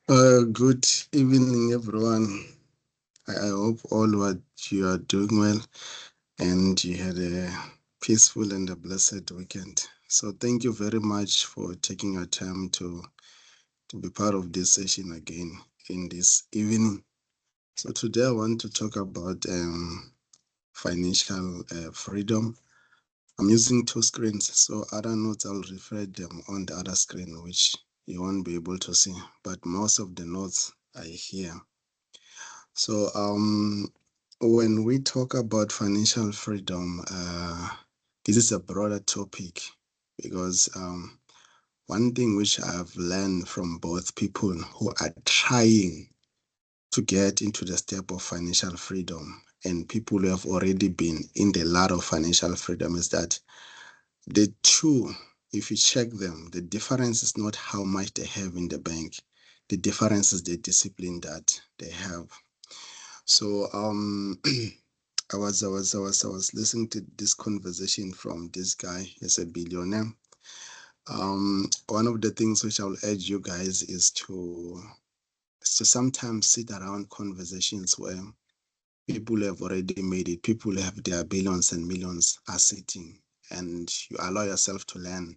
Good evening, everyone. I hope all what you are doing well and you had a peaceful and a blessed weekend. So thank you very much for taking your time to be part of this session again in this evening. So today I want to talk about financial freedom. I'm using two screens, so other notes I'll refer them on the other screen, which you won't be able to see, but most of the notes are here. So, when we talk about financial freedom, this is a broader topic because one thing which I've learned from both people who are trying to get into the step of financial freedom and people who have already been in the ladder of financial freedom is that the two, if you check them, the difference is not how much they have in the bank. The difference is the discipline that they have. So I was listening to this conversation from this guy. He's a billionaire. One of the things which I will urge you guys is to sometimes sit around conversations where people have already made it, people who have their billions and millions are sitting, and you allow yourself to learn.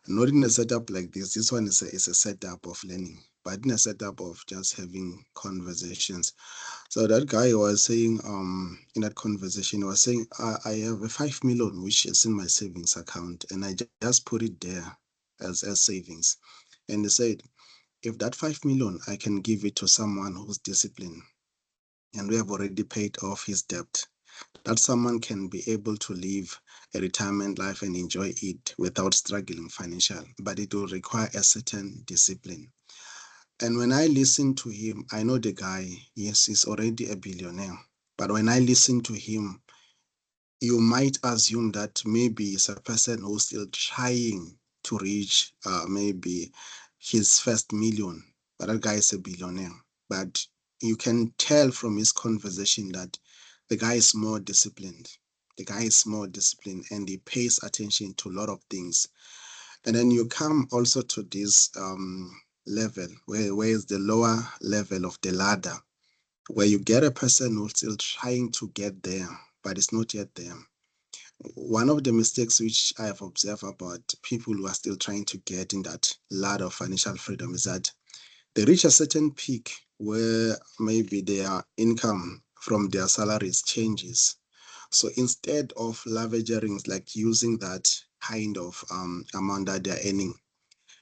Not in a setup like this. This one is a setup of learning, but in a setup of just having conversations. So that guy was saying, in that conversation, he was saying, I have a 5 million which is in my savings account, and I just put it there as savings. And he said, if that 5 million I can give it to someone who's disciplined and we have already paid off his debt, that someone can be able to live a retirement life and enjoy it without struggling financial, but it will require a certain discipline. And when I listen to him, I know the guy, yes, he's already a billionaire. But when I listen to him, you might assume that maybe he's a person who's still trying to reach maybe his first million. But that guy is a billionaire. But you can tell from his conversation that the guy is more disciplined. The guy is more disciplined and he pays attention to a lot of things. And then you come also to this level where is the lower level of the ladder, where you get a person who's still trying to get there, but it's not yet there. One of the mistakes which I have observed about people who are still trying to get in that ladder of financial freedom is that they reach a certain peak where maybe their income from their salaries changes. So instead of leveraging, like using that kind of amount that they're earning,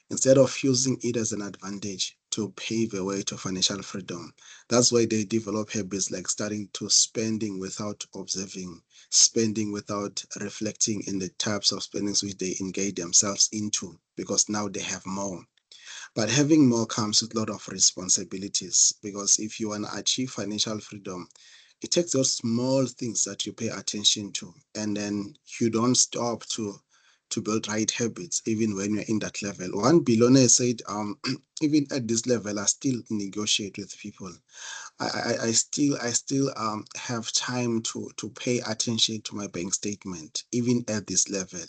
instead of using it as an advantage to pave a way to financial freedom, that's why they develop habits like starting to spending without observing, spending without reflecting in the types of spendings which they engage themselves into, because now they have more. But having more comes with a lot of responsibilities, because if you want to achieve financial freedom, it takes those small things that you pay attention to, and then you don't stop to build right habits even when you're in that level. One billionaire said, even at this level, I still negotiate with people. I still have time to pay attention to my bank statement even at this level.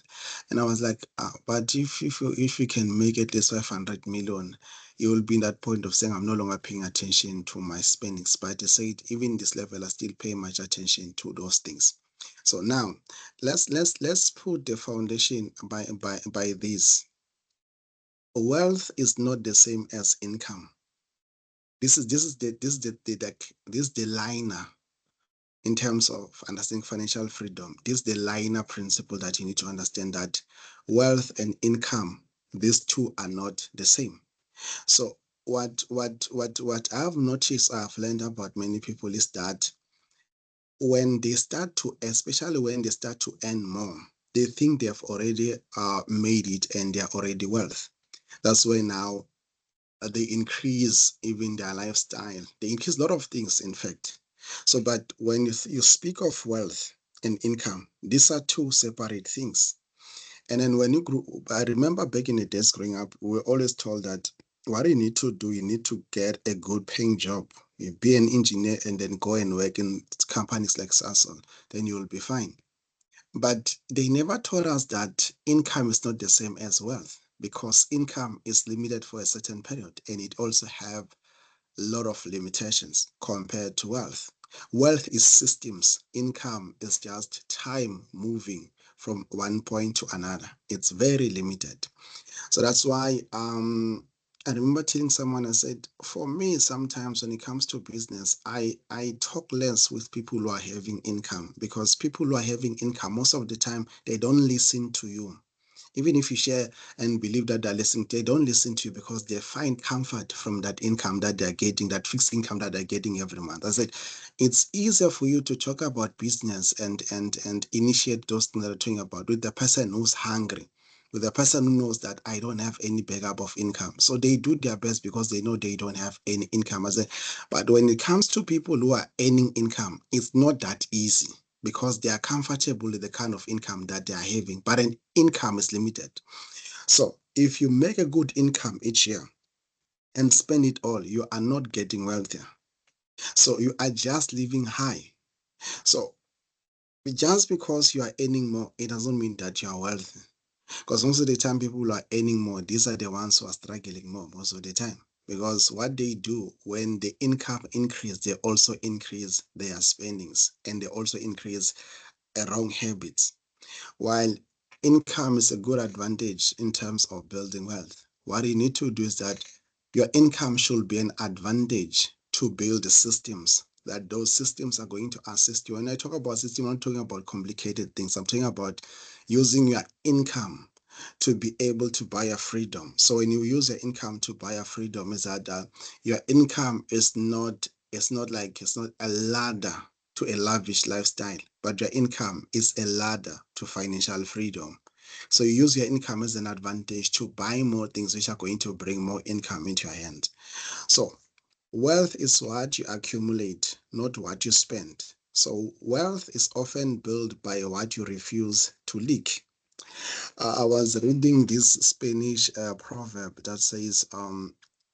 And I was like, but if you can make at least 500 million, you will be in that point of saying I'm no longer paying attention to my spendings. But I said even this level I still pay much attention to those things. So now let's put the foundation by this. Wealth is not the same as income. This is the liner in terms of understanding financial freedom. This is the liner principle that you need to understand, that wealth and income, these two are not the same. So what I've noticed, I've learned about many people is that when they start to, especially when they start to earn more, they think they've already made it and they're already wealth. That's why now they increase even their lifestyle. They increase a lot of things, in fact. So, but when you speak of wealth and income, these are two separate things. And then when you grew, I remember back in the days growing up, we were always told that what you need to do, you need to get a good paying job. You be an engineer and then go and work in companies like Sasol, then you will be fine. But they never told us that income is not the same as wealth. because income is limited for a certain period, and it also have a lot of limitations compared to wealth. Wealth is systems. Income is just time moving from one point to another. It's very limited. So that's why I remember telling someone, I said, for me, sometimes when it comes to business, I talk less with people who are having income, because people who are having income, most of the time, they don't listen to you. Even if you share and believe that they're listening, they don't listen to you because they find comfort from that income that they're getting, that fixed income that they're getting every month. I said, it's easier for you to talk about business and initiate those things that I'm talking about with the person who's hungry, with the person who knows that I don't have any backup of income. So they do their best because they know they don't have any income. I said, but when it comes to people who are earning income, it's not that easy, because they are comfortable with the kind of income that they are having, but an income is limited. So if you make a good income each year and spend it all, you are not getting wealthier. So you are just living high. So just because you are earning more, it doesn't mean that you are wealthy. Because most of the time, people who are earning more, these are the ones who are struggling more most of the time. Because what they do, when the income increase, they also increase their spendings, and they also increase wrong habits. While income is a good advantage in terms of building wealth, what you need to do is that your income should be an advantage to build the systems, that those systems are going to assist you. When I talk about system, I'm not talking about complicated things. I'm talking about using your income to be able to buy a freedom. So when you use your income to buy a freedom, is that your income is not, it's not a ladder to a lavish lifestyle, but your income is a ladder to financial freedom. So you use your income as an advantage to buy more things which are going to bring more income into your hand. So wealth is what you accumulate, not what you spend. So wealth is often built by what you refuse to leak. I was reading this Spanish proverb that says,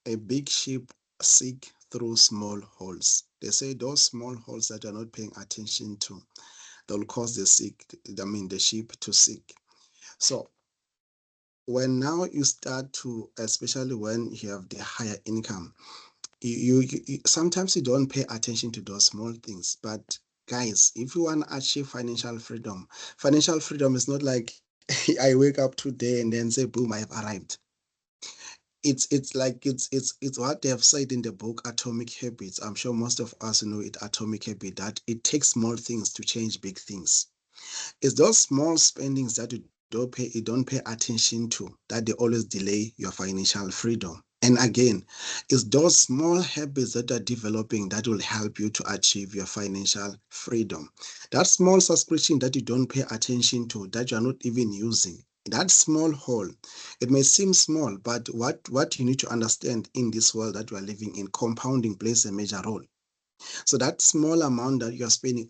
a big ship sink through small holes. They say those small holes that you're not paying attention to, they'll cause the ship to sink. So when now you start to, especially when you have the higher income, you sometimes you don't pay attention to those small things. But guys, if you want to achieve financial freedom is not like I wake up today and then say, boom, I have arrived. It's what they have said in the book Atomic Habits. I'm sure most of us know it, Atomic Habit, that it takes small things to change big things. It's those small spendings that you don't pay attention to, that they always delay your financial freedom. And again, it's those small habits that are developing that will help you to achieve your financial freedom. That small subscription that you don't pay attention to, that you're not even using, that small hole, it may seem small, but what you need to understand in this world that we are living in, compounding plays a major role. So that small amount that you're spending,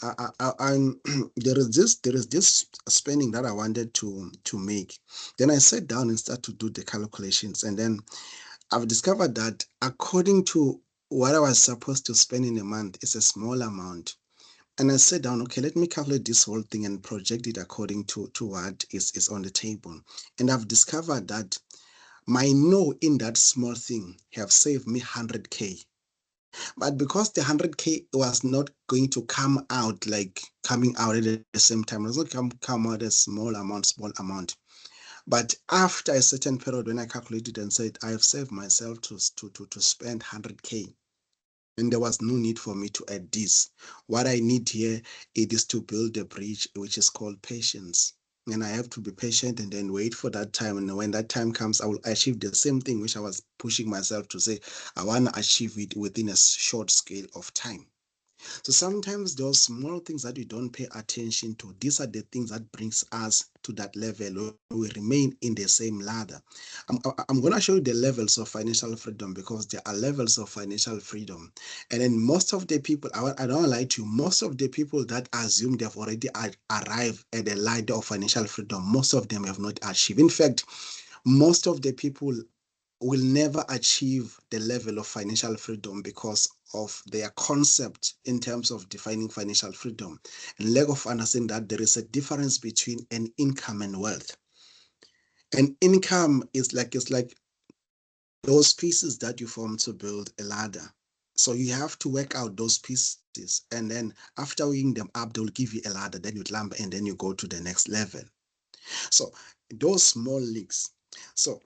there is this spending that I wanted to make. Then I sat down and started to do the calculations, and then I've discovered that according to what I was supposed to spend in a month, it's a small amount. And I sat down, okay, let me calculate this whole thing and project it according to what is on the table. And I've discovered that my no in that small thing have saved me 100K. But because the 100K was not going to come out like coming out at the same time, it was not come out as small amount. But after a certain period, when I calculated and said, I have saved myself to spend 100K, and there was no need for me to add this. What I need here, it is to build a bridge, which is called patience. And I have to be patient and then wait for that time. And when that time comes, I will achieve the same thing which I was pushing myself to say, I want to achieve it within a short scale of time. So sometimes those small things that we don't pay attention to, these are the things that brings us to that level where we remain in the same ladder. I'm going to show you the levels of financial freedom, because there are levels of financial freedom. And then most of the people, I don't lie to you, most of the people that assume they've already arrived at the ladder of financial freedom, most of them have not achieved. In fact, most of the people will never achieve the level of financial freedom because of their concept in terms of defining financial freedom and lack of understanding that there is a difference between an income and wealth. And income is like, it's like those pieces that you form to build a ladder. So you have to work out those pieces, and then after weighing them up, they'll give you a ladder. Then you climb, and then you go to the next level. So those small leaks. So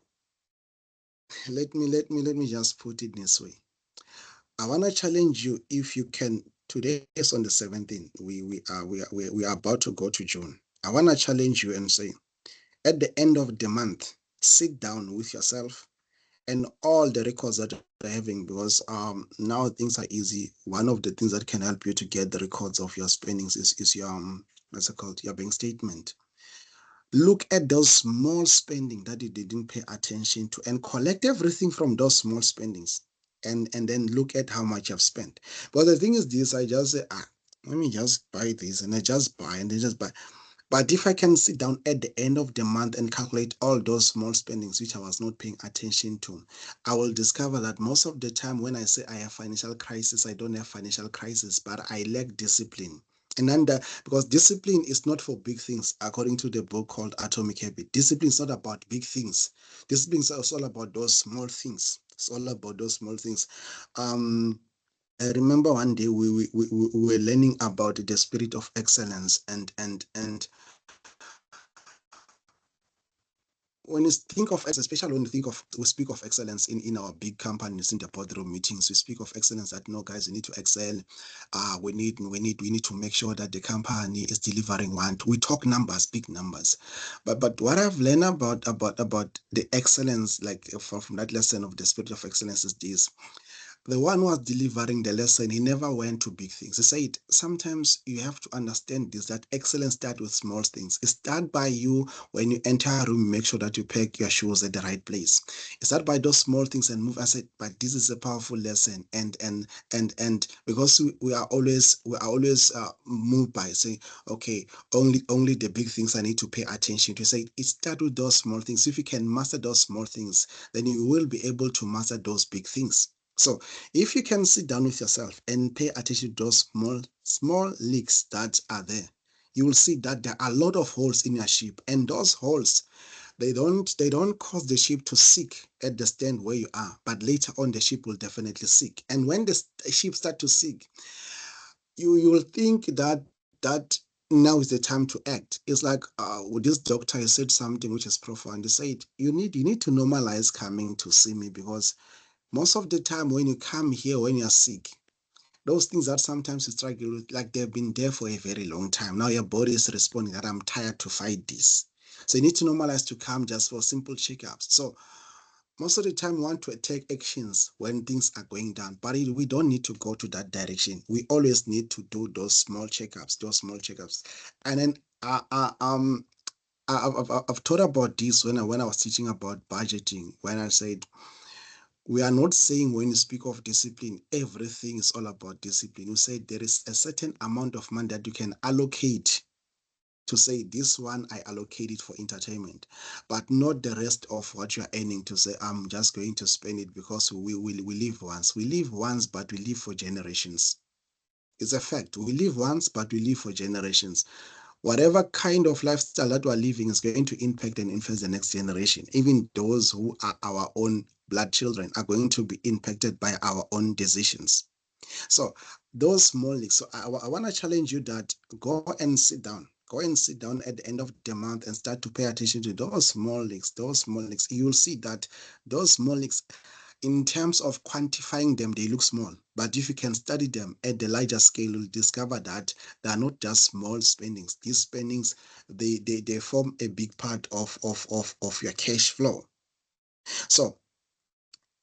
let me just put it this way. I want to challenge you, if you can. Today is on the 17th. We are about to go to June. I want to challenge you and say, at the end of the month, sit down with yourself and all the records that you're having, because now things are easy. One of the things that can help you to get the records of your spendings is your what's it called, your bank statement. Look at those small spending that you didn't pay attention to, and collect everything from those small spendings, and then look at how much you've spent. But the thing is this, I just say, let me just buy this, and I just buy, and then just buy. But if I can sit down at the end of the month and calculate all those small spendings which I was not paying attention to, I will discover that most of the time when I say I have financial crisis, I don't have financial crisis, but I lack discipline. And then because discipline is not for big things, according to the book called Atomic Habit. Discipline is not about big things. Discipline is all about those small things. It's all about those small things. I remember one day we were learning about the spirit of excellence, and when you think of, especially when you think of, we speak of excellence in our big companies, in the boardroom meetings, we speak of excellence that, no, guys, we need to excel. We need to make sure that the company is delivering one. We talk numbers, big numbers. But what I've learned about the excellence, like from that lesson of the spirit of excellence, is this: the one who was delivering the lesson, he never went to big things. He said, sometimes you have to understand this, that excellence starts with small things. It starts by you, when you enter a room, make sure that you pack your shoes at the right place. It starts by those small things and move. I said, but this is a powerful lesson. And because we are always moved by saying, okay, only the big things I need to pay attention to. Say it starts with those small things. If you can master those small things, then you will be able to master those big things. So if you can sit down with yourself and pay attention to those small leaks that are there, you will see that there are a lot of holes in your ship, and those holes, they don't cause the ship to sink at the stand where you are, but later on the ship will definitely sink. And when the ship start to sink, you will think that now is the time to act. It's like with this doctor, he said something which is profound. He said, you need to normalize coming to see me, because most of the time when you come here, when you're sick, those things that sometimes you struggle with, like, they've been there for a very long time. Now your body is responding that I'm tired to fight this. So you need to normalize to come just for simple checkups. So most of the time we want to take actions when things are going down, but we don't need to go to that direction. We always need to do those small checkups. And then I've thought about this when I was teaching about budgeting, when I said, we are not saying, when you speak of discipline, everything is all about discipline. You say there is a certain amount of money that you can allocate, to say, this one I allocate it for entertainment, but not the rest of what you're earning, to say, I'm just going to spend it, because we live once. We live once, but we live for generations. It's a fact. We live once, but we live for generations. Whatever kind of lifestyle that we're living is going to impact and influence the next generation. Even those who are our own blood children are going to be impacted by our own decisions. So those small leaks. So I want to challenge you that go and sit down. Go and sit down at the end of the month and start to pay attention to those small leaks. Those small leaks. You will see that those small leaks, in terms of quantifying them, they look small. But if you can study them at the larger scale, you'll discover that they are not just small spendings. These spendings, they form a big part of your cash flow. So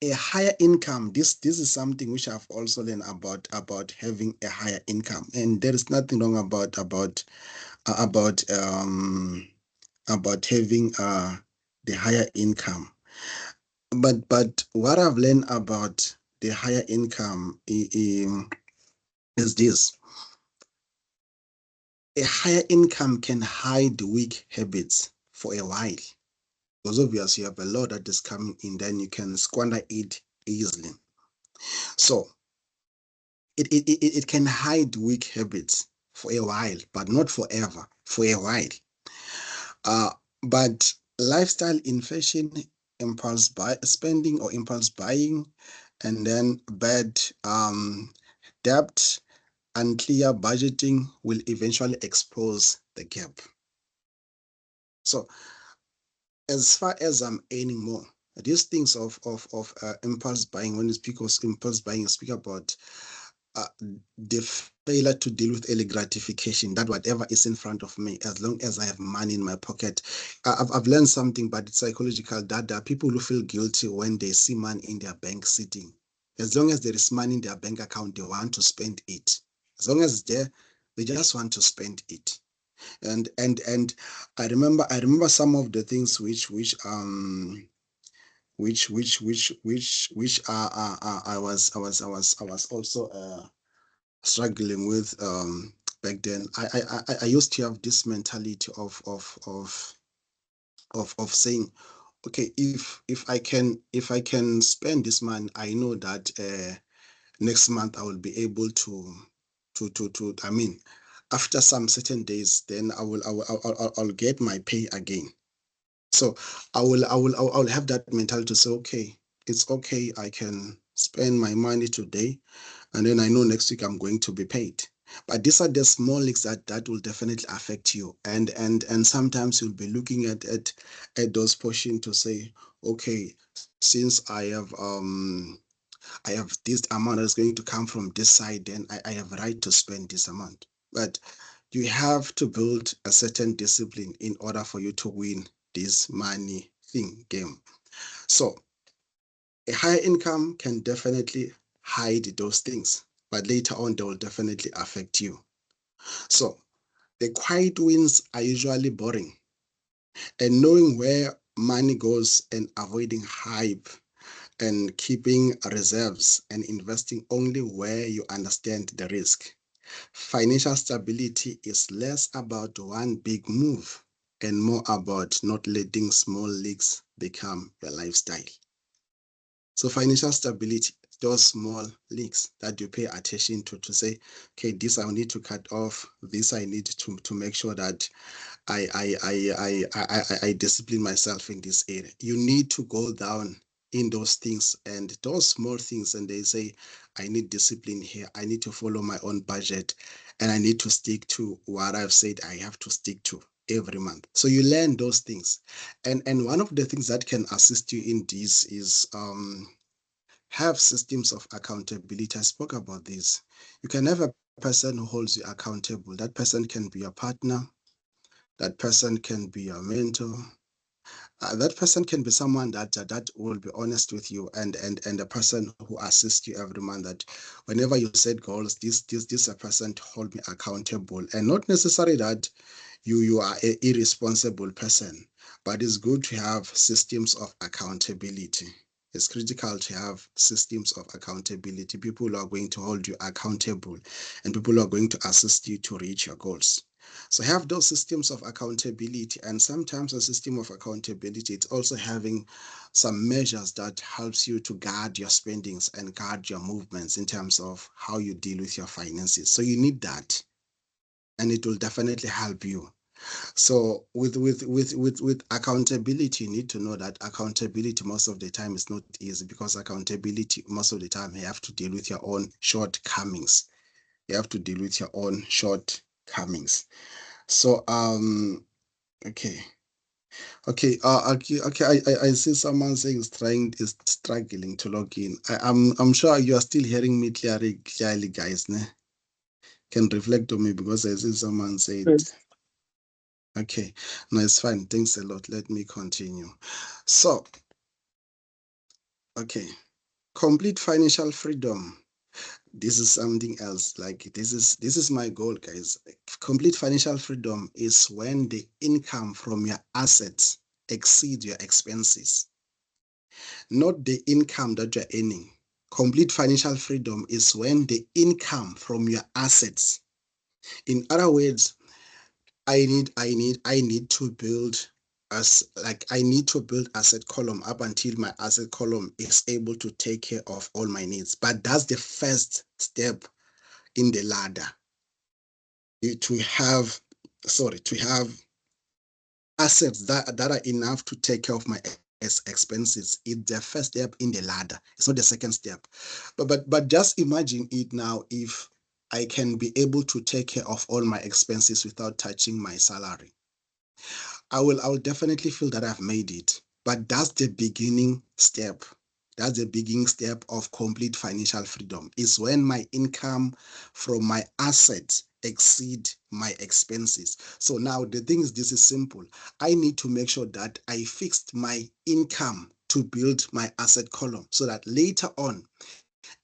a higher income, this is something which I've also learned about having a higher income. And there is nothing wrong about having the higher income. But what I've learned about the higher income is this: a higher income can hide weak habits for a while. Because obviously you have a lot that is coming in, then you can squander it easily. So it can hide weak habits for a while, but not forever, for a while. But lifestyle inflation, impulse spending or impulse buying, and then bad debt, unclear budgeting will eventually expose the gap. So as far as I'm earning more, these things of impulse buying, when you speak of impulse buying, you speak about the failure to deal with early gratification, that whatever is in front of me, as long as I have money in my pocket. I've learned something, but it's psychological, that there are people who feel guilty when they see money in their bank sitting. As long as there is money in their bank account, they want to spend it. As long as it's there, they just want to spend it. And I remember some of the things which I was also struggling with back then. I used to have this mentality of saying, okay, if I can spend this money, I know that next month I will be able to I mean, after some certain days, then I'll get my pay again. So I'll have that mentality to say, okay, it's okay, I can spend my money today, and then I know next week I'm going to be paid. But these are the small leaks that will definitely affect you, and sometimes you'll be looking at those portions to say, okay, since I have this amount that's going to come from this side, then I have right to spend this amount. But you have to build a certain discipline in order for you to win this money thing game. So a higher income can definitely hide those things, but later on they will definitely affect you. So the quiet wins are usually boring, and knowing where money goes and avoiding hype and keeping reserves and investing only where you understand the risk. Financial stability is less about one big move and more about not letting small leaks become your lifestyle. So financial stability, those small leaks that you pay attention to say, okay, this I need to cut off, this I need to make sure that I discipline myself in this area. You need to go down in those things and those small things, and they say, I need discipline here. I need to follow my own budget, and I need to stick to what I've said I have to stick to every month. So you learn those things, and one of the things that can assist you in this is have systems of accountability. I spoke about this. You can have a person who holds you accountable. That person can be your partner. That person can be your mentor. That person can be someone that will be honest with you, and a person who assists you every month. That whenever you set goals, this a person to hold me accountable, and not necessarily that you are an irresponsible person, but it's good to have systems of accountability. It's critical to have systems of accountability. People who are going to hold you accountable, and people who are going to assist you to reach your goals. So have those systems of accountability, and sometimes a system of accountability, it's also having some measures that helps you to guard your spendings and guard your movements in terms of how you deal with your finances. So you need that, and it will definitely help you. So with accountability, you need to know that accountability most of the time is not easy, because accountability most of the time you have to deal with your own shortcomings. You have to deal with your own shortcomings. So okay. I see someone saying is struggling to log in. I'm sure you are still hearing me clearly, guys. Ne? Can reflect on me, because I see someone said. Yes. Okay, no, it's fine. Thanks a lot. Let me continue. So, okay, complete financial freedom. This is something else. Like this is my goal, guys. Complete financial freedom is when the income from your assets exceeds your expenses, not the income that you're earning. Complete financial freedom is when the income from your assets, in other words, I need to build as like I need to build asset column up until my asset column is able to take care of all my needs. But that's the first step in the ladder. To have assets that are enough to take care of my expenses is the first step in the ladder. It's not the second step. But just imagine it now, if I can be able to take care of all my expenses without touching my salary. I will definitely feel that I've made it. But that's the beginning step. That's the beginning step of complete financial freedom. Is when my income from my assets exceed my expenses. So now the thing is, this is simple. I need to make sure that I fixed my income to build my asset column, so that later on,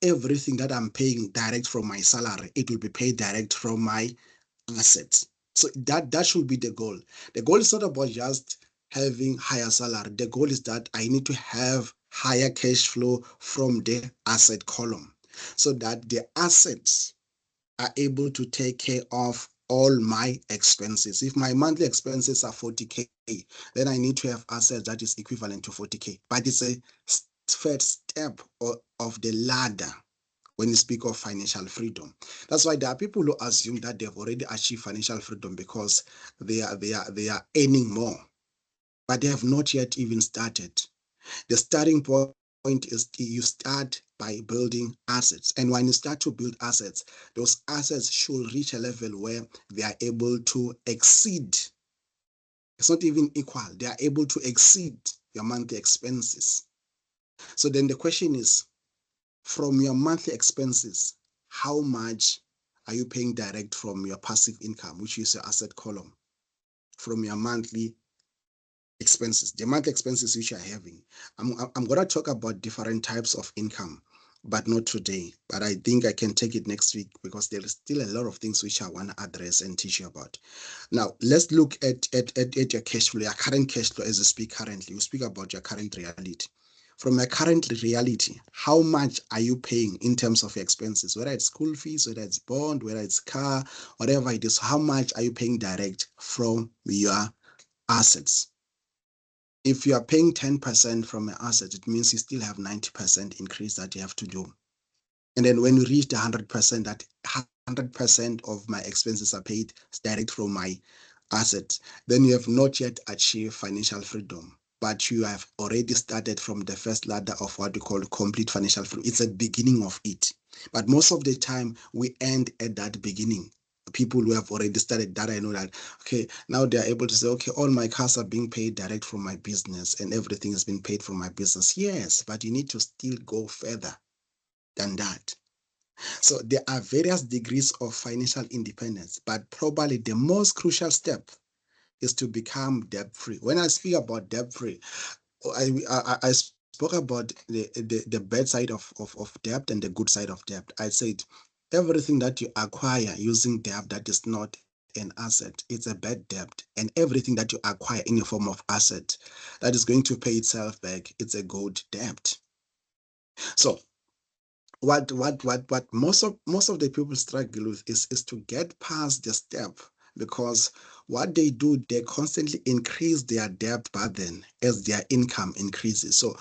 everything that I'm paying direct from my salary, it will be paid direct from my assets. So that should be the goal. The goal is not about just having higher salary. The goal is that I need to have higher cash flow from the asset column, so that the assets are able to take care of all my expenses. If my monthly expenses are 40K, then I need to have assets that is equivalent to 40K. But it's a first step of the ladder when you speak of financial freedom. That's why there are people who assume that they've already achieved financial freedom because they are earning more, but they have not yet even started. The starting point is you start by building assets. And when you start to build assets, those assets should reach a level where they are able to exceed, it's not even equal, they are able to exceed your monthly expenses. So then the question is, from your monthly expenses, how much are you paying direct from your passive income, which is your asset column, from your monthly expenses, the monthly expenses which you're having? I'm going to talk about different types of income, but not today. But I think I can take it next week, because there is still a lot of things which I want to address and teach you about. Now, let's look at your cash flow, your current cash flow as you speak currently. You speak about your current reality. From your current reality, how much are you paying in terms of your expenses, whether it's school fees, whether it's bond, whether it's car, whatever it is, how much are you paying direct from your assets? If you are paying 10% from your assets, it means you still have 90% increase that you have to do. And then when you reach the 100%, that 100% of my expenses are paid direct from my assets, then you have not yet achieved financial freedom, but you have already started from the first ladder of what we call complete financial freedom. It's a beginning of it. But most of the time, we end at that beginning. People who have already started that, I know that, okay, now they are able to say, okay, all my cars are being paid direct from my business and everything has been paid from my business. Yes, but you need to still go further than that. So there are various degrees of financial independence, but probably the most crucial step is to become debt-free. When I speak about debt-free, I spoke about the bad side of debt and the good side of debt. I said everything that you acquire using debt that is not an asset, it's a bad debt. And everything that you acquire in the form of asset that is going to pay itself back, it's a good debt. So what most of the people struggle with is to get past the step, because what they do, they constantly increase their debt burden as their income increases. So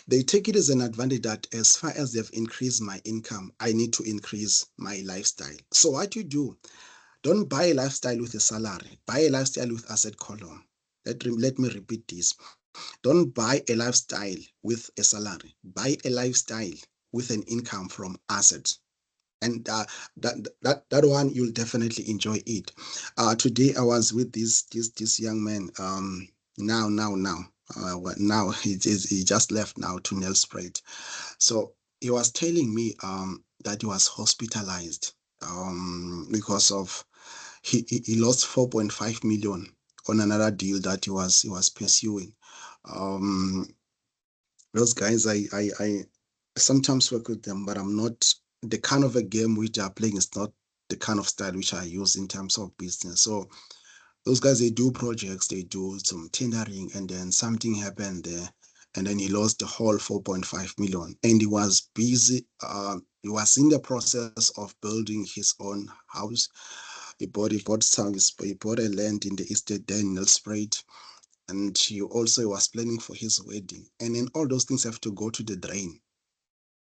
they take it as an advantage that as far as they've increased my income, I need to increase my lifestyle. So what you do, don't buy a lifestyle with a salary, buy a lifestyle with asset column. Let me repeat this. Don't buy a lifestyle with a salary. Buy a lifestyle with an income from assets. And that one, you'll definitely enjoy it. Today I was with this young man. Now he just left now to Nelspruit. So he was telling me that he was hospitalized because of he lost 4.5 million on another deal that he was pursuing. Um, those guys, I sometimes work with them, but I'm not, the kind of a game which they are playing is not the kind of style which I use in terms of business. So those guys, they do projects, they do some tendering, and then something happened there, and then he lost the whole 4.5 million. And he was busy. He was in the process of building his own house. He bought a land in the estate there in Nelspruit, and he also was planning for his wedding. And then all those things have to go to the drain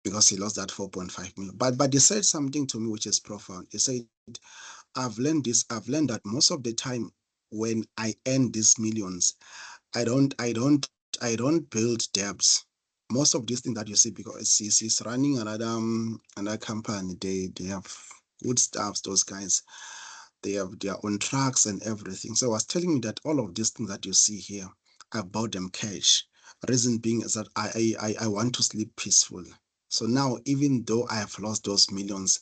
because he lost that 4.5 million. But he said something to me which is profound. He said, I've learned this. I've learned that most of the time when I earn these millions, I don't build debts. Most of these things that you see, because he's running another company, they have good staffs, those guys. They have their own trucks and everything. So I was telling you that all of these things that you see here, I bought them cash. Reason being is that I want to sleep peaceful. So now, even though I have lost those millions,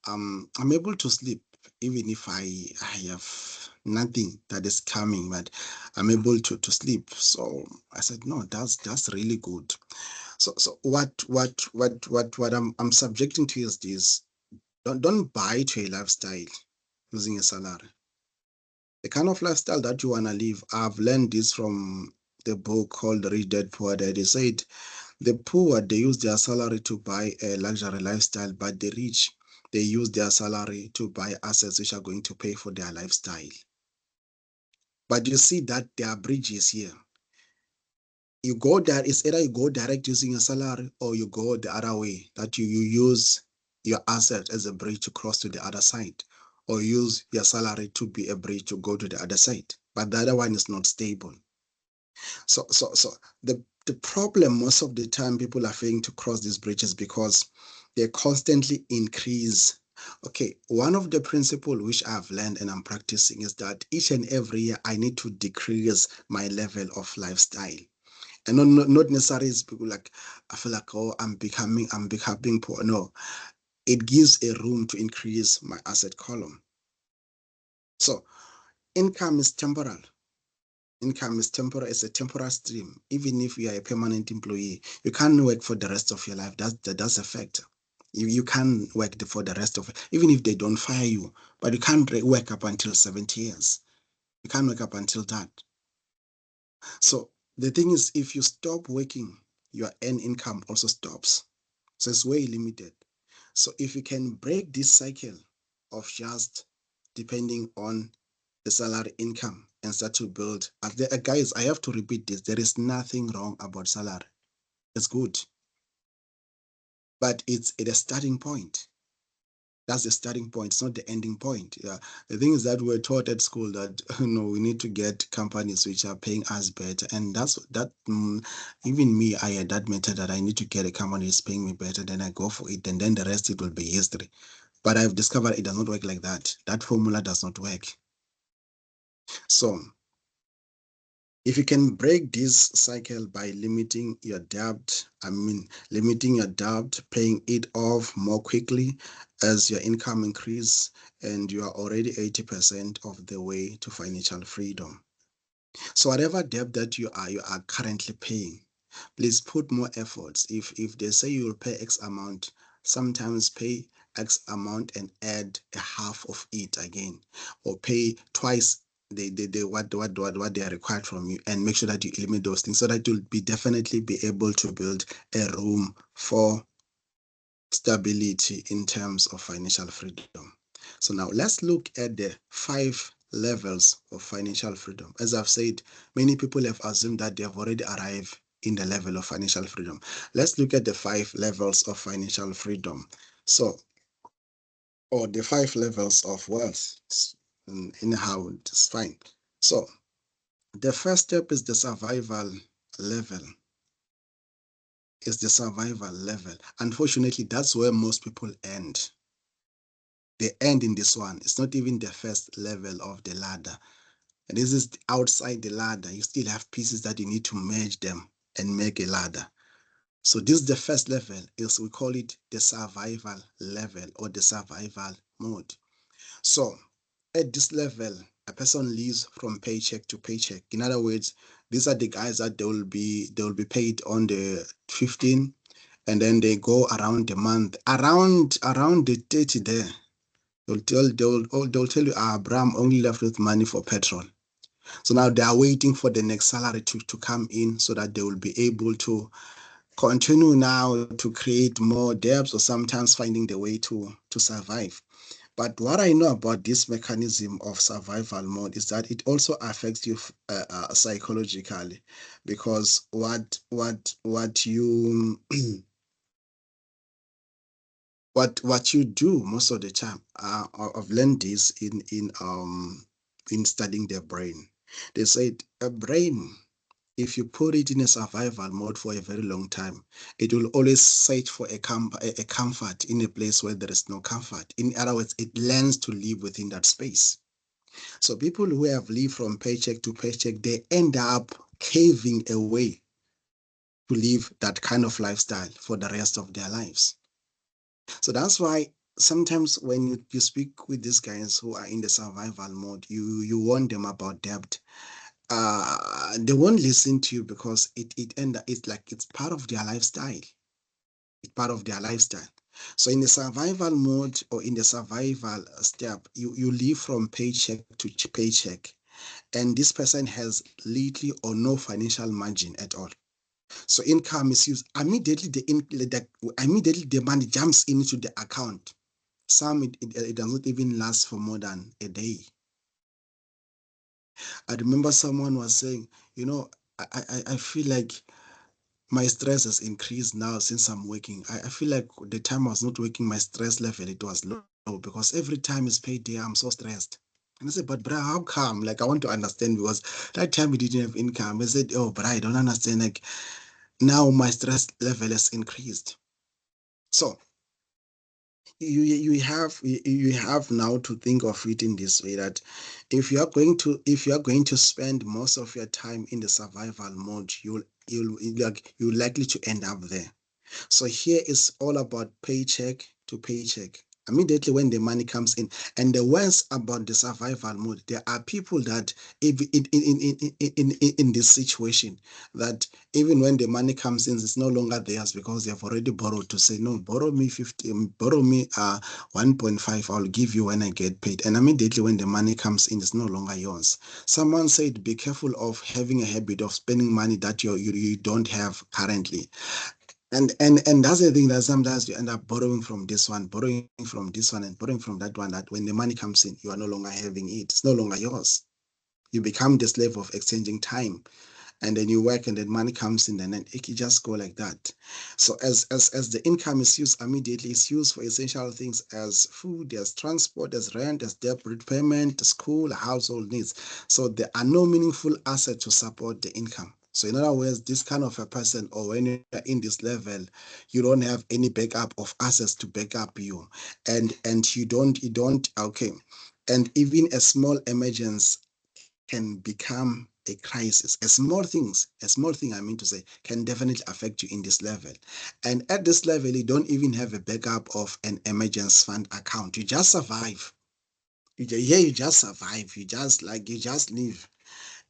I'm able to sleep even if I have nothing that is coming, but I'm able to sleep. So I said, no, that's really good. So what I'm subjecting to is this: don't buy to a lifestyle using a salary. The kind of lifestyle that you wanna live. I've learned this from the book called Rich Dad Poor Dad. They said the poor, they use their salary to buy a luxury lifestyle, but the rich, they use their salary to buy assets which are going to pay for their lifestyle. But you see that there are bridges here. You go there, it's either you go direct using a salary, or you go the other way, that you use your asset as a bridge to cross to the other side, or use your salary to be a bridge to go to the other side. But the other one is not stable. So the problem most of the time people are failing to cross these bridges because they constantly increase. Okay, one of the principles which I've learned and I'm practicing is that each and every year I need to decrease my level of lifestyle. And not necessarily it's people like, I feel like, oh, I'm becoming poor. No, it gives a room to increase my asset column. So income is temporal. Income is temporary. It's a temporary stream. Even if you are a permanent employee, you can't work for the rest of your life. That's a fact. You can't work for the rest of it, even if they don't fire you. But you can't work up until 70 years. You can't work up until that. So the thing is, if you stop working, your earn income also stops. So it's way limited. So if you can break this cycle of just depending on the salary income and start to build, guys, I have to repeat this: there is nothing wrong about salary. It's good, but it's at a starting point. That's the starting point. It's not the ending point. Yeah. The thing is that we're taught at school that we need to get companies which are paying us better, and that's that. Even me, I had that method that I need to get a company that's paying me better, then I go for it, and then the rest it will be history. But I've discovered it does not work like that. That formula does not work. So if you can break this cycle by limiting your debt, paying it off more quickly as your income increase, and you are already 80% of the way to financial freedom. So whatever debt that you are currently paying, please put more efforts. If they say you will pay X amount, sometimes pay X amount and add a half of it again, or pay twice what they are required from you, and make sure that you eliminate those things so that you'll definitely be able to build a room for stability in terms of financial freedom. So now let's look at the 5 levels of financial freedom. As I've said, many people have assumed that they have already arrived in the level of financial freedom. Let's look at the 5 levels of financial freedom. So, or the 5 levels of wealth. Anyhow, it's fine. So, the first step is the survival level. Is the survival level. Unfortunately, that's where most people end. They end in this one. It's not even the first level of the ladder. And this is outside the ladder. You still have pieces that you need to merge them and make a ladder. So this is the first level. We call it the survival level or the survival mode. So at this level, a person lives from paycheck to paycheck. In other words, these are the guys that they will be paid on the 15th, and then they go around the month, around the 30 there. They'll tell you, Abraham only left with money for petrol. So now they are waiting for the next salary to come in so that they will be able to continue now to create more debts, or sometimes finding the way to survive. But what I know about this mechanism of survival mode is that it also affects you psychologically, because what you what you do most of the time. I've learned this in in studying the brain. They said a brain, if you put it in a survival mode for a very long time, it will always search for a comfort in a place where there is no comfort. In other words, it learns to live within that space. So people who have lived from paycheck to paycheck, they end up caving away to live that kind of lifestyle for the rest of their lives. So that's why sometimes when you speak with these guys who are in the survival mode, you warn them about debt. They won't listen to you because it's like it's part of their lifestyle. It's part of their lifestyle. So in the survival mode or in the survival step, you live from paycheck to paycheck, and this person has little or no financial margin at all. So income is used immediately. Immediately the money jumps into the account. Some it does not even last for more than a day. I remember someone was saying, I feel like my stress has increased now since I'm working. I feel like the time I was not working, my stress level, it was low because every time it's payday, I'm so stressed. And I said, but bro, how come? Like, I want to understand because that time we didn't have income. I said, oh, but I don't understand. Like, now my stress level has increased. So you have now to think of it in this way, that if you are going to spend most of your time in the survival mode, you're likely to end up there. So here is all about paycheck to paycheck. Immediately when the money comes in, and the worst about the survival mode, there are people that if in this situation, that even when the money comes in, it's no longer theirs because they have already borrowed, to say no, borrow me 50, borrow me 1.5, I'll give you when I get paid. And immediately when the money comes in, it's no longer yours. Someone said, be careful of having a habit of spending money that you don't have currently. And that's the thing, that sometimes you end up borrowing from this one, borrowing from this one, and borrowing from that one, that when the money comes in, you are no longer having it. It's no longer yours. You become the slave of exchanging time. And then you work and then money comes in, and then it can just go like that. So as the income is used immediately, it's used for essential things as food, as transport, as rent, as debt repayment, school, household needs. So there are no meaningful assets to support the income. So in other words, this kind of a person, or when you're in this level, you don't have any backup of assets to back up you. And you don't okay. And even a small emergence can become a crisis. A small thing I mean to say, can definitely affect you in this level. And at this level, you don't even have a backup of an emergency fund account. You just survive. You just survive. You just live.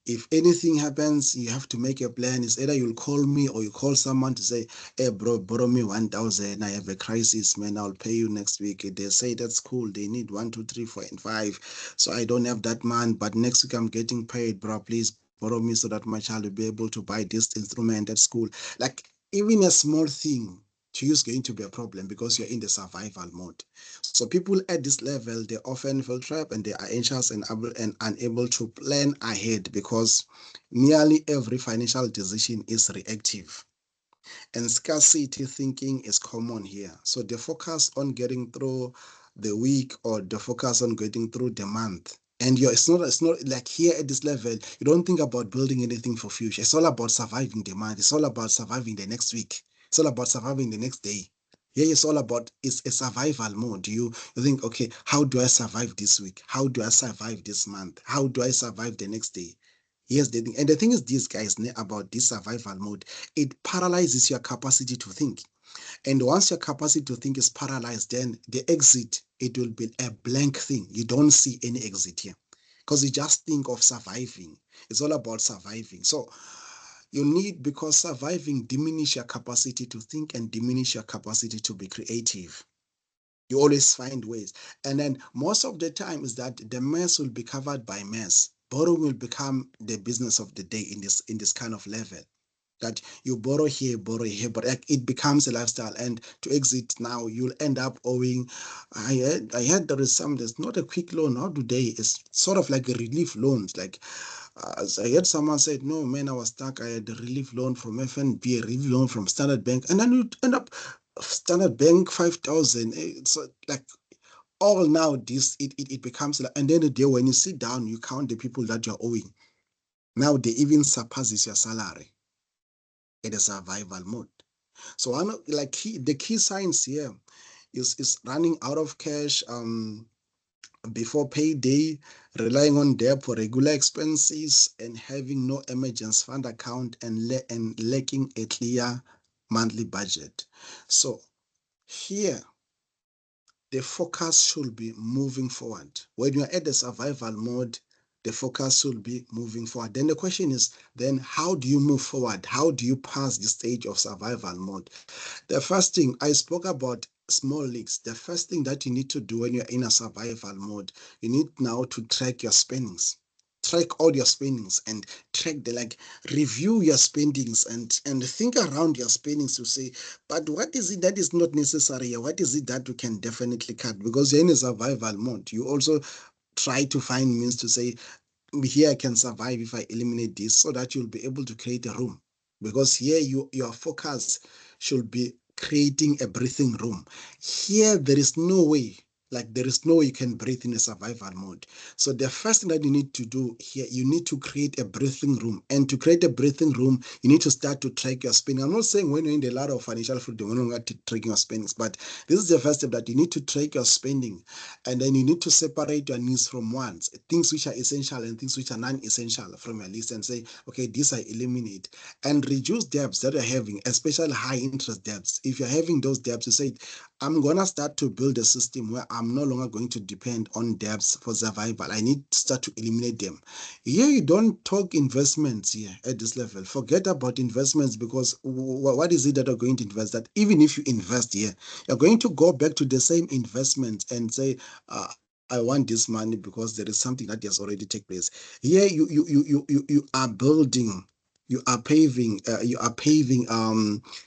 If anything happens, you have to make a plan. It's either you'll call me or you call someone to say, hey bro, borrow me 1,000. I have a crisis, man. I'll pay you next week. They say that's cool. They need 1, 2, 3, 4, and 5. So I don't have that man, but next week I'm getting paid, bro. Please borrow me so that my child will be able to buy this instrument at school. Like, even a small thing to you is going to be a problem because you're in the survival mode. So people at this level, they often feel trapped and they are anxious and unable to plan ahead because nearly every financial decision is reactive. And scarcity thinking is common here. So the focus on getting through the week or the focus on getting through the month. And it's not like here at this level, you don't think about building anything for future. It's all about surviving the month. It's all about surviving the next week. It's all about surviving the next day. Here it's all about, it's a survival mode. You think, okay, how do I survive this week? How do I survive this month? How do I survive the next day? Here's the thing. And the thing is, these guys know about this survival mode. It paralyzes your capacity to think. And once your capacity to think is paralyzed, then the exit, it will be a blank thing. You don't see any exit here because you just think of surviving. It's all about surviving. So you need, because surviving diminish your capacity to think and diminish your capacity to be creative. You always find ways. And then most of the time is that the mess will be covered by mess. Borrowing will become the business of the day in this kind of level. That you borrow here, but it becomes a lifestyle. And to exit now, you'll end up owing. I heard there's not a quick loan. How do they? It's sort of like a relief loans. Like I heard someone said, no man, I was stuck. I had a relief loan from FNB, a relief loan from Standard Bank, and then you end up Standard Bank 5,000. It's like all now this it becomes like, and then the day when you sit down, you count the people that you're owing. Now they even surpasses your salary. It is survival mode. So I know like the key signs here is running out of cash before payday, relying on debt for regular expenses, and having no emergency fund account and lacking a clear monthly budget. So here the focus should be moving forward. When you're at the survival mode, the focus should be moving forward. Then the question is, then how do you move forward? How do you pass the stage of survival mode? The first thing I spoke about small leaks. The first thing that you need to do when you're in a survival mode, you need now to track your spendings. Track all your spendings and track review your spendings and think around your spendings to say, but what is it that is not necessary? What is it that we can definitely cut? Because you're in a survival mode. You also try to find means to say, here I can survive if I eliminate this, so that you'll be able to create a room. Because here your focus should be creating a breathing room. Here there is no way, there is no way you can breathe in a survival mode. So the first thing that you need to do here, you need to create a breathing room. And to create a breathing room, you need to start to track your spending. I'm not saying when you're in the ladder of financial freedom, you're not tracking your spendings, but this is the first step, that you need to track your spending. And then you need to separate your needs from wants, things which are essential and things which are non-essential from your list, and say, okay, these I eliminate, and reduce debts that you're having, especially high interest debts. If you're having those debts, you say, I'm going to start to build a system where I'm no longer going to depend on debts for survival. I need to start to eliminate them. Here, you don't talk investments here at this level. Forget about investments, because what is it that you're going to invest? That even if you invest here, you're going to go back to the same investment and say, I want this money because there is something that has already taken place. Here, you are building, you are paving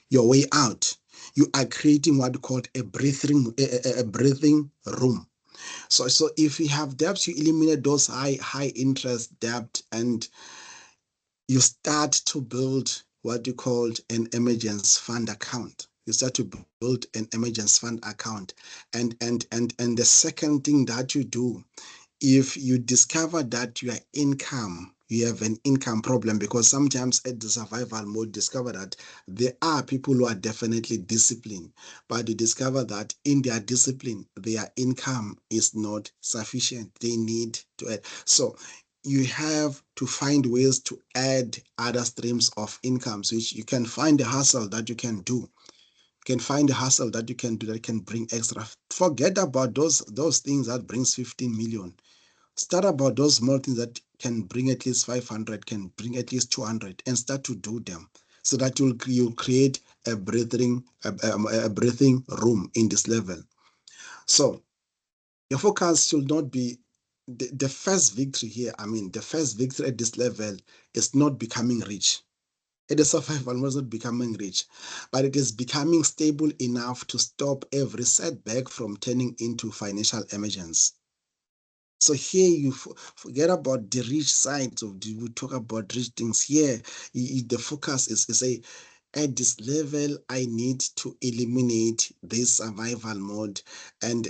your way out. You are creating what called a breathing room. So if you have debts, you eliminate those high interest debt, and you start to build what you call an emergency fund account. You start to build an emergency fund account. And the second thing that you do, if you discover that you have an income problem, because sometimes at the survival mode, discover that there are people who are definitely disciplined, but you discover that in their discipline, their income is not sufficient. They need to add. So you have to find ways to add other streams of incomes, which you can find a hustle that you can do. Can find a hustle that you can do that can bring extra. Forget about those things that brings 15 million. Start about those small things that can bring at least 500, can bring at least 200, and start to do them, so that you'll create a breathing room in this level. So your focus should not be the first victory here. The first victory at this level is not becoming rich. It is survival, was not becoming rich, but it is becoming stable enough to stop every setback from turning into financial emergency. So here you forget about the rich sides of we talk about rich things. Here, the focus is say, at this level, I need to eliminate this survival mode and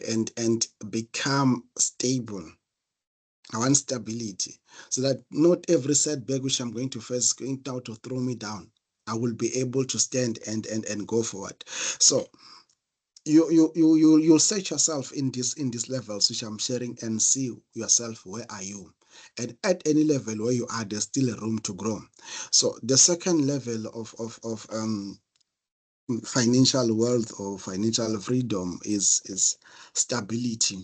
become stable. I want stability, so that not every setback which I'm going to face is going to throw me down. I will be able to stand and go forward. So you'll search yourself in these levels which I'm sharing, and see yourself, where are you? And at any level where you are, there's still a room to grow. So the second level of financial wealth or financial freedom is stability.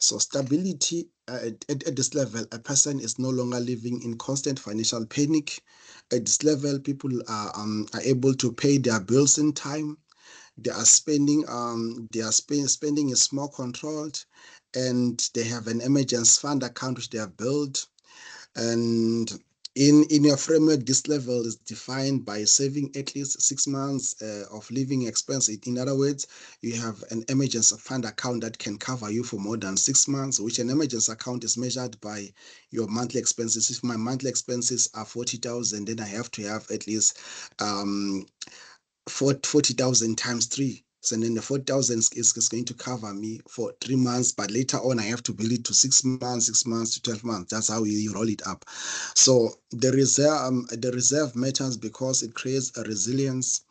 So stability, at this level, a person is no longer living in constant financial panic. At this level, people are able to pay their bills in time. They are spending spending is more controlled, and they have an emergency fund account which they have built. And in your framework, this level is defined by saving at least 6 months of living expense. In other words, you have an emergency fund account that can cover you for more than 6 months, which an emergency account is measured by your monthly expenses. If my monthly expenses are 40,000, then I have to have at least 40,000 times 3. and then the 4,000 is going to cover me for 3 months, but later on I have to build it to 6 months, 6 months to 12 months. That's how you roll it up. So the reserve matters because it creates a resilience.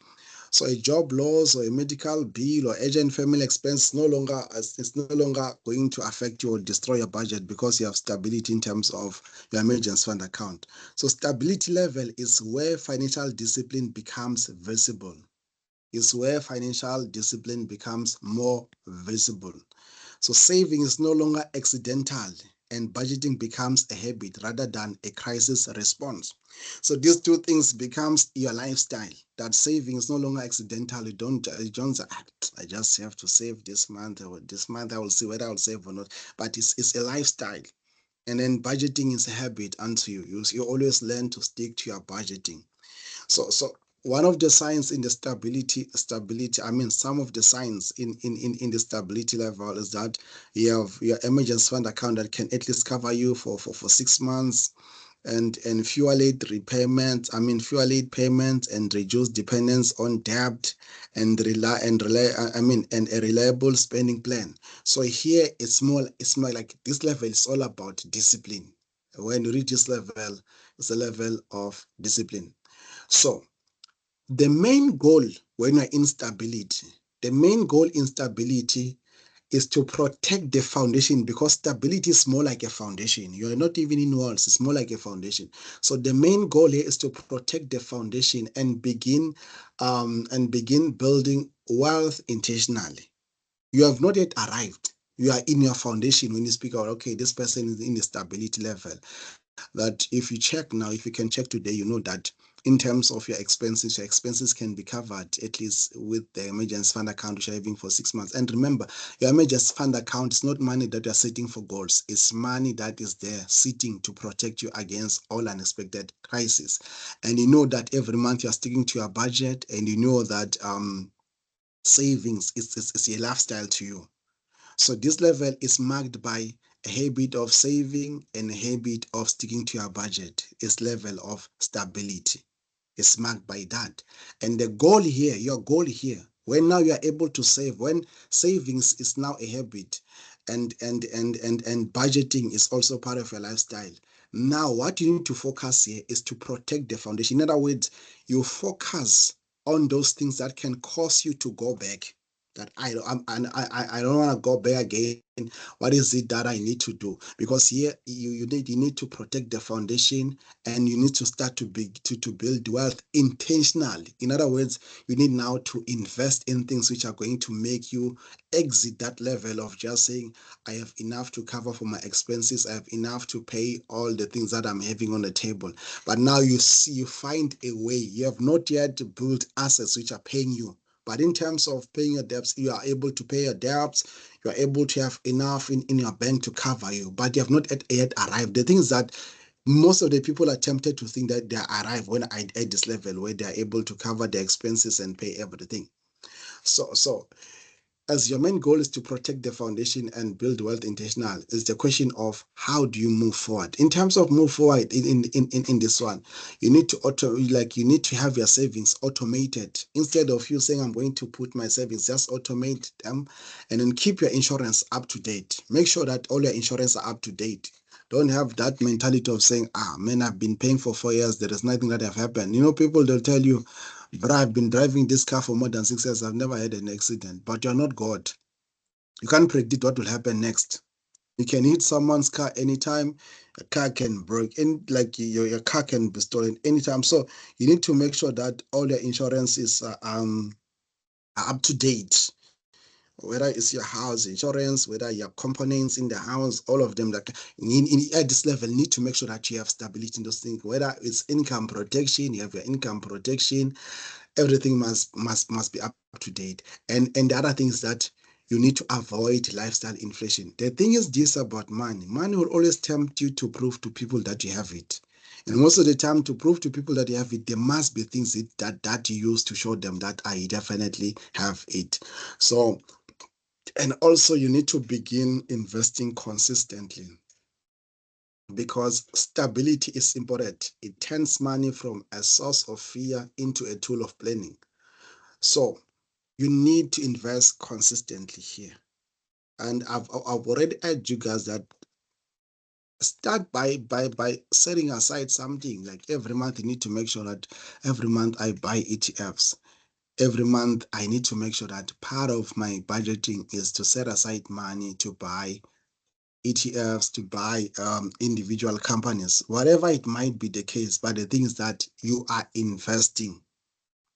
So a job loss or a medical bill or urgent family expense it's no longer going to affect you or destroy your budget because you have stability in terms of your emergency fund account. So stability level is where financial discipline becomes visible. Is where financial discipline becomes more visible. So saving is no longer accidental and budgeting becomes a habit rather than a crisis response. So these two things becomes your lifestyle. That saving is no longer accidental. You don't say, I just have to save this month, or this month I will see whether I'll save or not. But it's a lifestyle. And then budgeting is a habit unto you. You always learn to stick to your budgeting. So one of the signs in the stability, I mean, some of the signs in the stability level is that you have your emergency fund account that can at least cover you for 6 months, and fewer late payments and reduce dependence on debt, and a reliable spending plan. So here it's more like this level is all about discipline. When you reach this level, it's a level of discipline. So the main goal when you're in stability, is to protect the foundation, because stability is more like a foundation. You're not even in walls, it's more like a foundation. So the main goal here is to protect the foundation and begin building wealth intentionally. You have not yet arrived. You are in your foundation when you speak about, okay, this person is in the stability level. That if you check now, if you can check today, you know that in terms of your expenses can be covered at least with the emergency fund account, which you're having for 6 months. And remember, your emergency fund account is not money that you're setting for goals. It's money that is there sitting to protect you against all unexpected crises. And you know that every month you're sticking to your budget, and you know that savings is a lifestyle to you. So this level is marked by a habit of saving and a habit of sticking to your budget. It's level of stability. It's marked by that. And the goal here, your goal here, when now you are able to save, when savings is now a habit, and budgeting is also part of your lifestyle. Now, what you need to focus here is to protect the foundation. In other words, you focus on those things that can cause you to go back. That I don't want to go back again. What is it that I need to do? Because here you need to protect the foundation, and you need to start to build wealth intentionally. In other words, you need now to invest in things which are going to make you exit that level of just saying, I have enough to cover for my expenses, I have enough to pay all the things that I'm having on the table. But now you find a way. You have not yet built assets which are paying you. But in terms of paying your debts, you are able to pay your debts. You are able to have enough in your bank to cover you, but you have not yet arrived. The thing is that most of the people are tempted to think that they arrive when at this level where they are able to cover their expenses and pay everything. So as your main goal is to protect the foundation and build wealth intentional, is the question of how do you move forward. In terms of move forward in this one, you need to have your savings automated. Instead of you saying, I'm going to put my savings, just automate them, and then keep your insurance up to date. Make sure that all your insurance are up to date. Don't have that mentality of saying, man, I've been paying for 4 years, there is nothing that have happened. People, they'll tell you, but I've been driving this car for more than 6 years. I've never had an accident. But you're not God. You can't predict what will happen next. You can hit someone's car anytime. A car can break, and like your car can be stolen anytime. So you need to make sure that all your insurances are up to date. Whether it's your house insurance, whether your components in the house, all of them that at this level need to make sure that you have stability in those things. Whether it's income protection, you have your income protection. Everything must be up to date. And the other thing is that you need to avoid lifestyle inflation. The thing is this about money. Money will always tempt you to prove to people that you have it. And most of the time, to prove to people that you have it, there must be things that you use to show them that I definitely have it. So, and also you need to begin investing consistently, because stability is important. It turns money from a source of fear into a tool of planning. So you need to invest consistently here. And I've already urged you guys that start by setting aside something. Like every month, you need to make sure that every month I buy ETFs. Every month, I need to make sure that part of my budgeting is to set aside money to buy ETFs, to buy individual companies, whatever it might be the case. But the thing is that you are investing.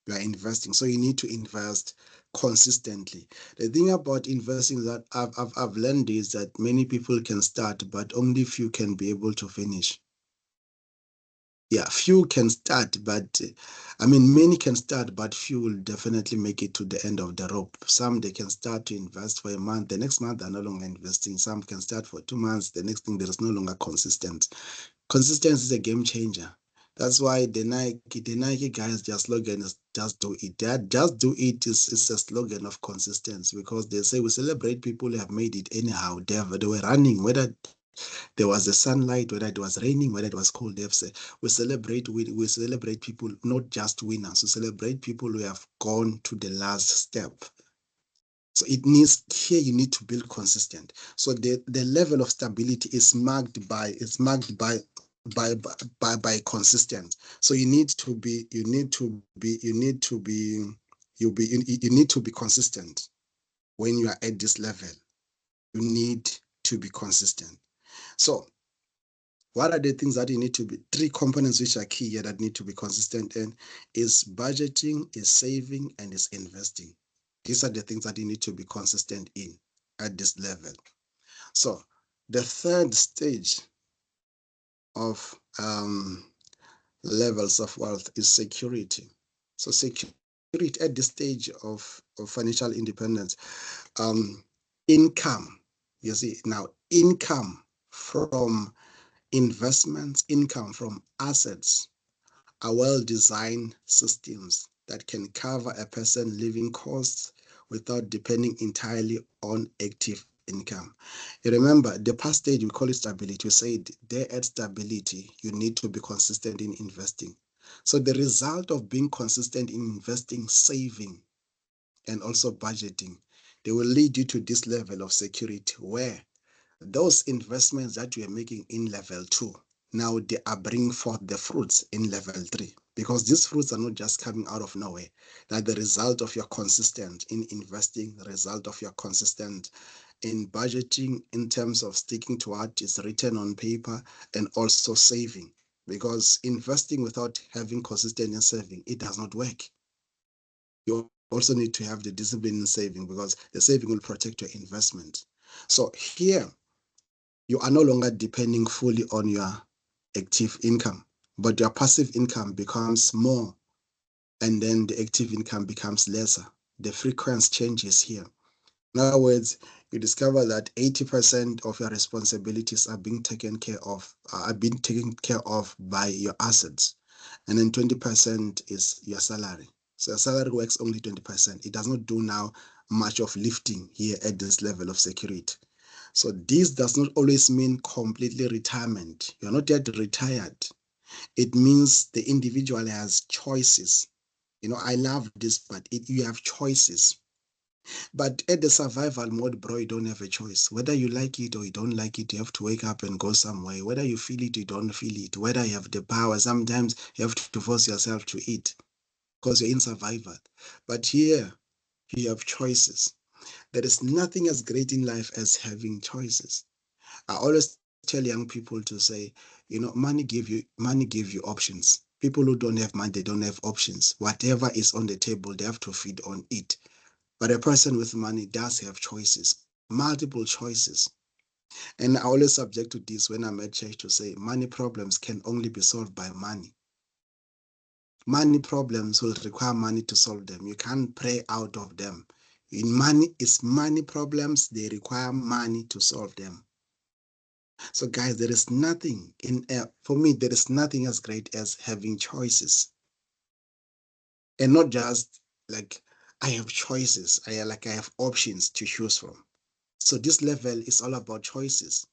You are investing. So you need to invest consistently. The thing about investing that I've learned is that many people can start, but only few can be able to finish. Yeah, few can start, but many can start, but few will definitely make it to the end of the rope. Some they can start to invest for a month, the next month they're no longer investing. Some can start for 2 months, the next thing there is no longer consistent. Consistency is a game changer. That's why the Nike guys, their slogan is just do it. That just do it is a slogan of consistency, because they say we celebrate people who have made it anyhow. They were running, whether there was the sunlight, whether it was raining, whether it was cold. They say we celebrate people, not just winners. We celebrate people who have gone to the last step. So it needs here you need to build consistent. So the level of stability is marked by consistent. So you need to be consistent when you are at this level. You need to be consistent. So what are the things that you need to be? 3 components which are key here that need to be consistent in is budgeting, is saving, and is investing. These are the things that you need to be consistent in at this level. So the third stage of levels of wealth is security. So security at this stage of financial independence, income. You see now, income from investments, income from assets are well-designed systems that can cover a person living costs without depending entirely on active income. You remember the past stage, we call it stability. We said there at stability, you need to be consistent in investing. So the result of being consistent in investing, saving, and also budgeting, they will lead you to this level of security where those investments that you are making in level 2, now they are bringing forth the fruits in level 3, because these fruits are not just coming out of nowhere. They're the result of your consistent in investing, the result of your consistent in budgeting, in terms of sticking to what is written on paper, and also saving, because investing without having consistent in saving, it does not work. You also need to have the discipline in saving, because the saving will protect your investment. So here, you are no longer depending fully on your active income, but your passive income becomes more, and then the active income becomes lesser. The frequency changes here. In other words, you discover that 80% of your responsibilities are being taken care of by your assets, and then 20% is your salary. So your salary works only 20%. It does not do now much of lifting here at this level of security. So this does not always mean completely retirement. You're not yet retired. It means the individual has choices. I love this, but you have choices. But at the survival mode, bro, you don't have a choice. Whether you like it or you don't like it, you have to wake up and go somewhere. Whether you feel it or you don't feel it, whether you have the power, sometimes you have to force yourself to eat because you're in survival. But here, you have choices. There is nothing as great in life as having choices. I always tell young people to say, money give you options. People who don't have money, they don't have options. Whatever is on the table, they have to feed on it. But a person with money does have choices, multiple choices. And I always subject to this when I'm at church to say, money problems can only be solved by money. Money problems will require money to solve them. You can't pray out of them. Money problems, they require money to solve them. So guys, there is nothing for me, there is nothing as great as having choices. And not just like I have choices, I have options to choose from. So this level is all about choices.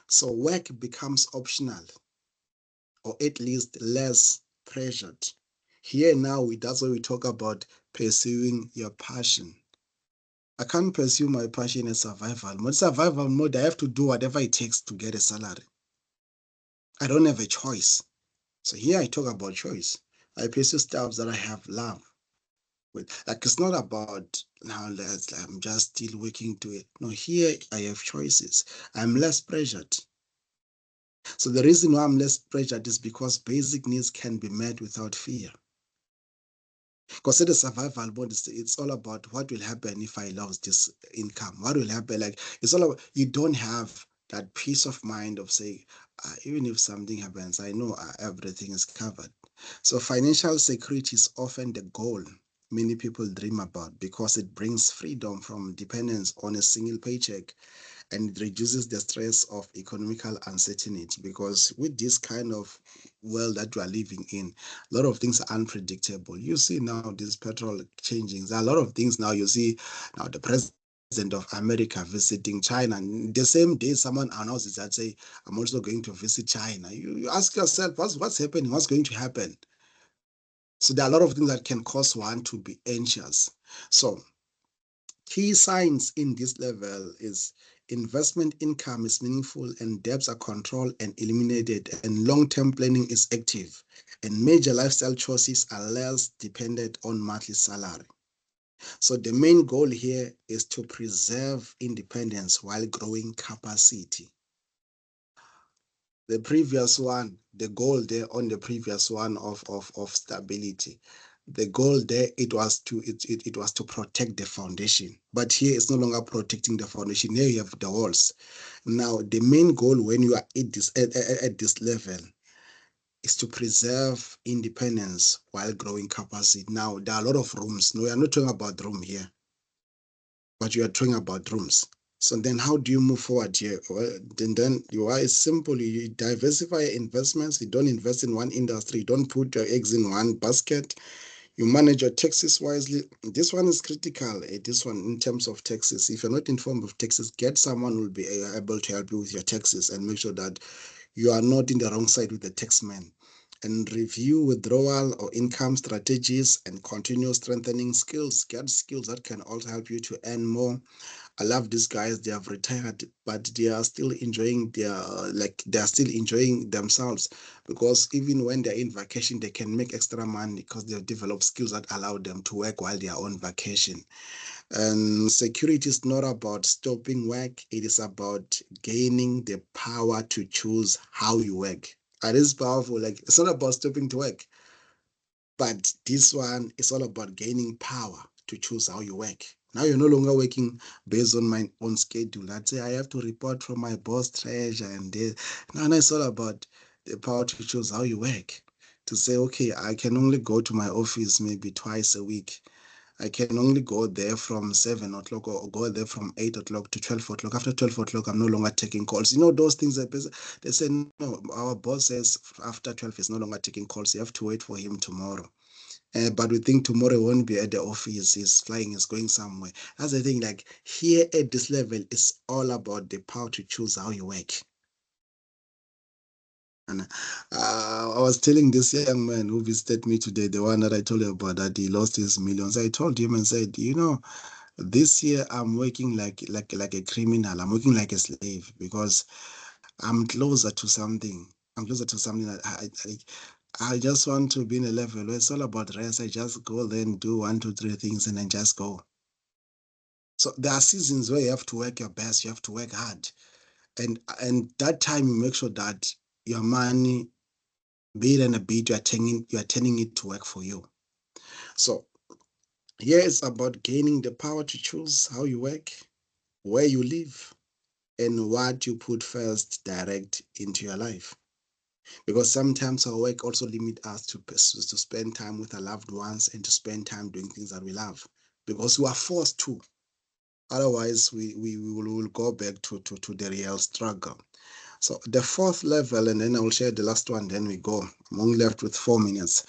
So work becomes optional, or at least less pressured. Here now, that's why we talk about pursuing your passion. I can't pursue my passion in survival mode. Survival mode, I have to do whatever it takes to get a salary. I don't have a choice. So here I talk about choice. I pursue stuff that I have love with. Like it's not about now I'm just still working to it. No, here I have choices. I'm less pressured. So the reason why I'm less pressured is because basic needs can be met without fear. Because in the survival mode, it's all about what will happen if I lose this income. What will happen? Like it's all about, you don't have that peace of mind of saying, even if something happens, I know everything is covered. So financial security is often the goal many people dream about because it brings freedom from dependence on a single paycheck, and it reduces the stress of economical uncertainty. Because with this kind of world that we are living in, a lot of things are unpredictable. You see now this petrol changing. There are a lot of things now. You see now the president of America visiting China. And the same day, someone announces that say, "I'm also going to visit China." You ask yourself, what's happening? What's going to happen? So there are a lot of things that can cause one to be anxious. So key signs in this level is investment income is meaningful and debts are controlled and eliminated, and long-term planning is active, and major lifestyle choices are less dependent on monthly salary. So the main goal here is to preserve independence while growing capacity. The previous one, the goal there on the previous one of stability, the goal there, it was to protect the foundation. But here it's no longer protecting the foundation. Here you have the walls. Now the main goal when you are at this level is to preserve independence while growing capacity. Now there are a lot of rooms. No, we are not talking about room here, but you are talking about rooms. So then how do you move forward here? Well, then you are simple. You diversify your investments. You don't invest in one industry. You don't put your eggs in one basket. You manage your taxes wisely. This one is critical. This one in terms of taxes. If you're not informed of taxes, get someone who will be able to help you with your taxes and make sure that you are not in the wrong side with the taxman. And review withdrawal or income strategies and continue strengthening skills. Get skills that can also help you to earn more. I love these guys. They have retired, but they are still enjoying they are still enjoying themselves, because even when they're in vacation, they can make extra money because they've developed skills that allow them to work while they are on vacation. And security is not about stopping work. It is about gaining the power to choose how you work. And it's powerful. Like it's not about stopping to work, but this one is all about gaining power to choose how you work. Now you're no longer working based on my own schedule. I'd say I have to report from my boss treasure and this. Now it's all about the power to choose how you work. To say, okay, I can only go to my office maybe twice a week. I can only go there from 7 o'clock or go there from 8 o'clock to 12 o'clock. After 12 o'clock, I'm no longer taking calls. You know, those things that they say, no, our boss says after 12 is no longer taking calls. You have to wait for him tomorrow. But we think tomorrow won't be at the office. He's flying, he's going somewhere. That's the thing. Like here at this level, it's all about the power to choose how you work. And I was telling this young man who visited me today, the one that I told you about, that he lost his millions. I told him and said, this year I'm working like a criminal. I'm working like a slave because I'm closer to something. I'm closer to something that I just want to be in a level where it's all about rest. I just go there and do 1, 2, 3 things and then just go. So there are seasons where you have to work your best. You have to work hard, and that time you make sure that your money, be it and a bit, you are turning it to work for you. So here it's about gaining the power to choose how you work, where you live, and what you put first direct into your life. Because sometimes our work also limit us to spend time with our loved ones and to spend time doing things that we love, because we are forced to. Otherwise, we will go back to the real struggle. So the fourth level, and then I will share the last one, then we go. I'm only left with 4 minutes.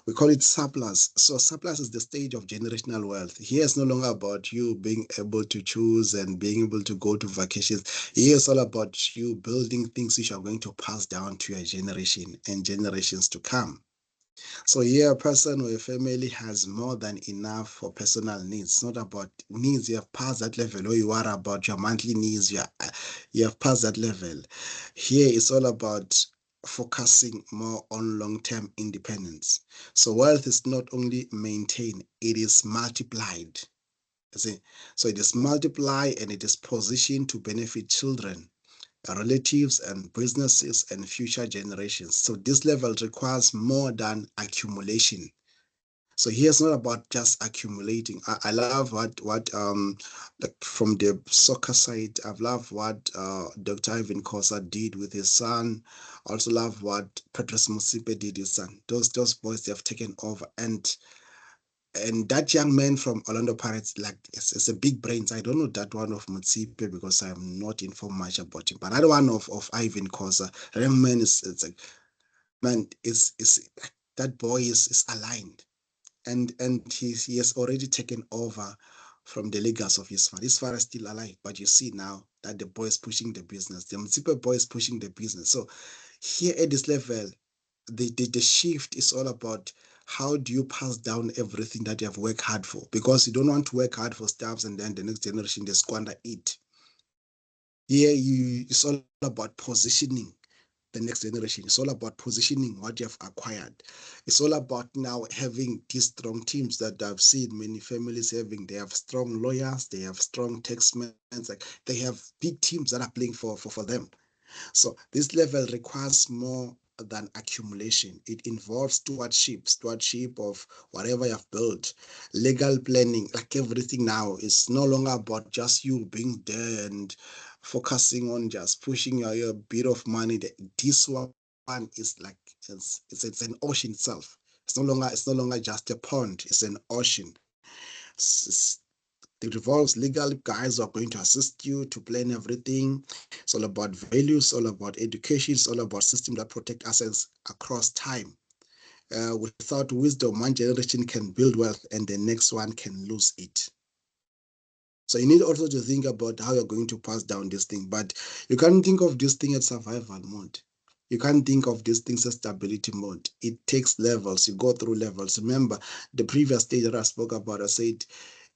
We call it surplus. So surplus is the stage of generational wealth. Here it's no longer about you being able to choose and being able to go to vacations. Here it's all about you building things which are going to pass down to your generation and generations to come. So here, a person or a family has more than enough for personal needs. It's not about needs. You have passed that level, or you are about your monthly needs. You have passed that level. Here, it's all about focusing more on long-term independence. So wealth is not only maintained, it is multiplied. See? So it is multiplied and it is positioned to benefit children, relatives and businesses and future generations. So this level requires more than accumulation. So here it's not about just accumulating. I love what like from the soccer side, I've loved what Dr. Ivan Kosa did with his son. I also love what Petrus Musipe did his son. Those boys, they have taken over, and that young man from Orlando Pirates, like it's a big brains. I don't know that one of Mutsipe because I'm not informed much about him. But another one of Ivan Kosa, that young man it's like, man, is that boy is aligned, and he has already taken over from the legacy of his father. His father is still alive, but you see now that the boy is pushing the business. The Mutsipe boy is pushing the business. So here at this level, the shift is all about how do you pass down everything that you have worked hard for, because you don't want to work hard for stuff and then the next generation they squander it. Here it's all about positioning the next generation. It's all about positioning what you have acquired. It's all about now having these strong teams that I've seen many families having. They have strong lawyers, they have strong taxmen, like they have big teams that are playing for them. So this level requires more than accumulation. It involves stewardship of whatever you have built, legal planning, like everything now is no longer about just you being there and focusing on just pushing your bit of money. This one is like it's an ocean itself. It's no longer just a pond, it's an ocean. It involves legal guys who are going to assist you to plan everything. It's all about values, all about education, it's all about systems that protect assets across time. Without wisdom, one generation can build wealth and the next one can lose it. So you need also to think about how you're going to pass down this thing, but you can't think of this thing as survival mode. You can't think of these things as stability mode. It takes levels. You go through levels. Remember the previous stage that I spoke about, I said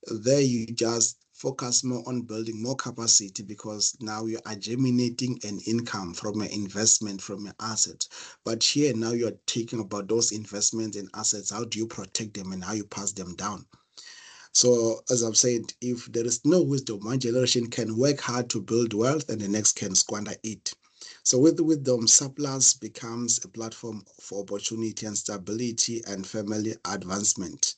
there you just focus more on building more capacity because now you are germinating an income from your investment, from your assets. But here now you're taking about those investments and assets. How do you protect them and how you pass them down? So as I've said, if there is no wisdom, one generation can work hard to build wealth and the next can squander it. So with wisdom, surplus becomes a platform for opportunity and stability and family advancement.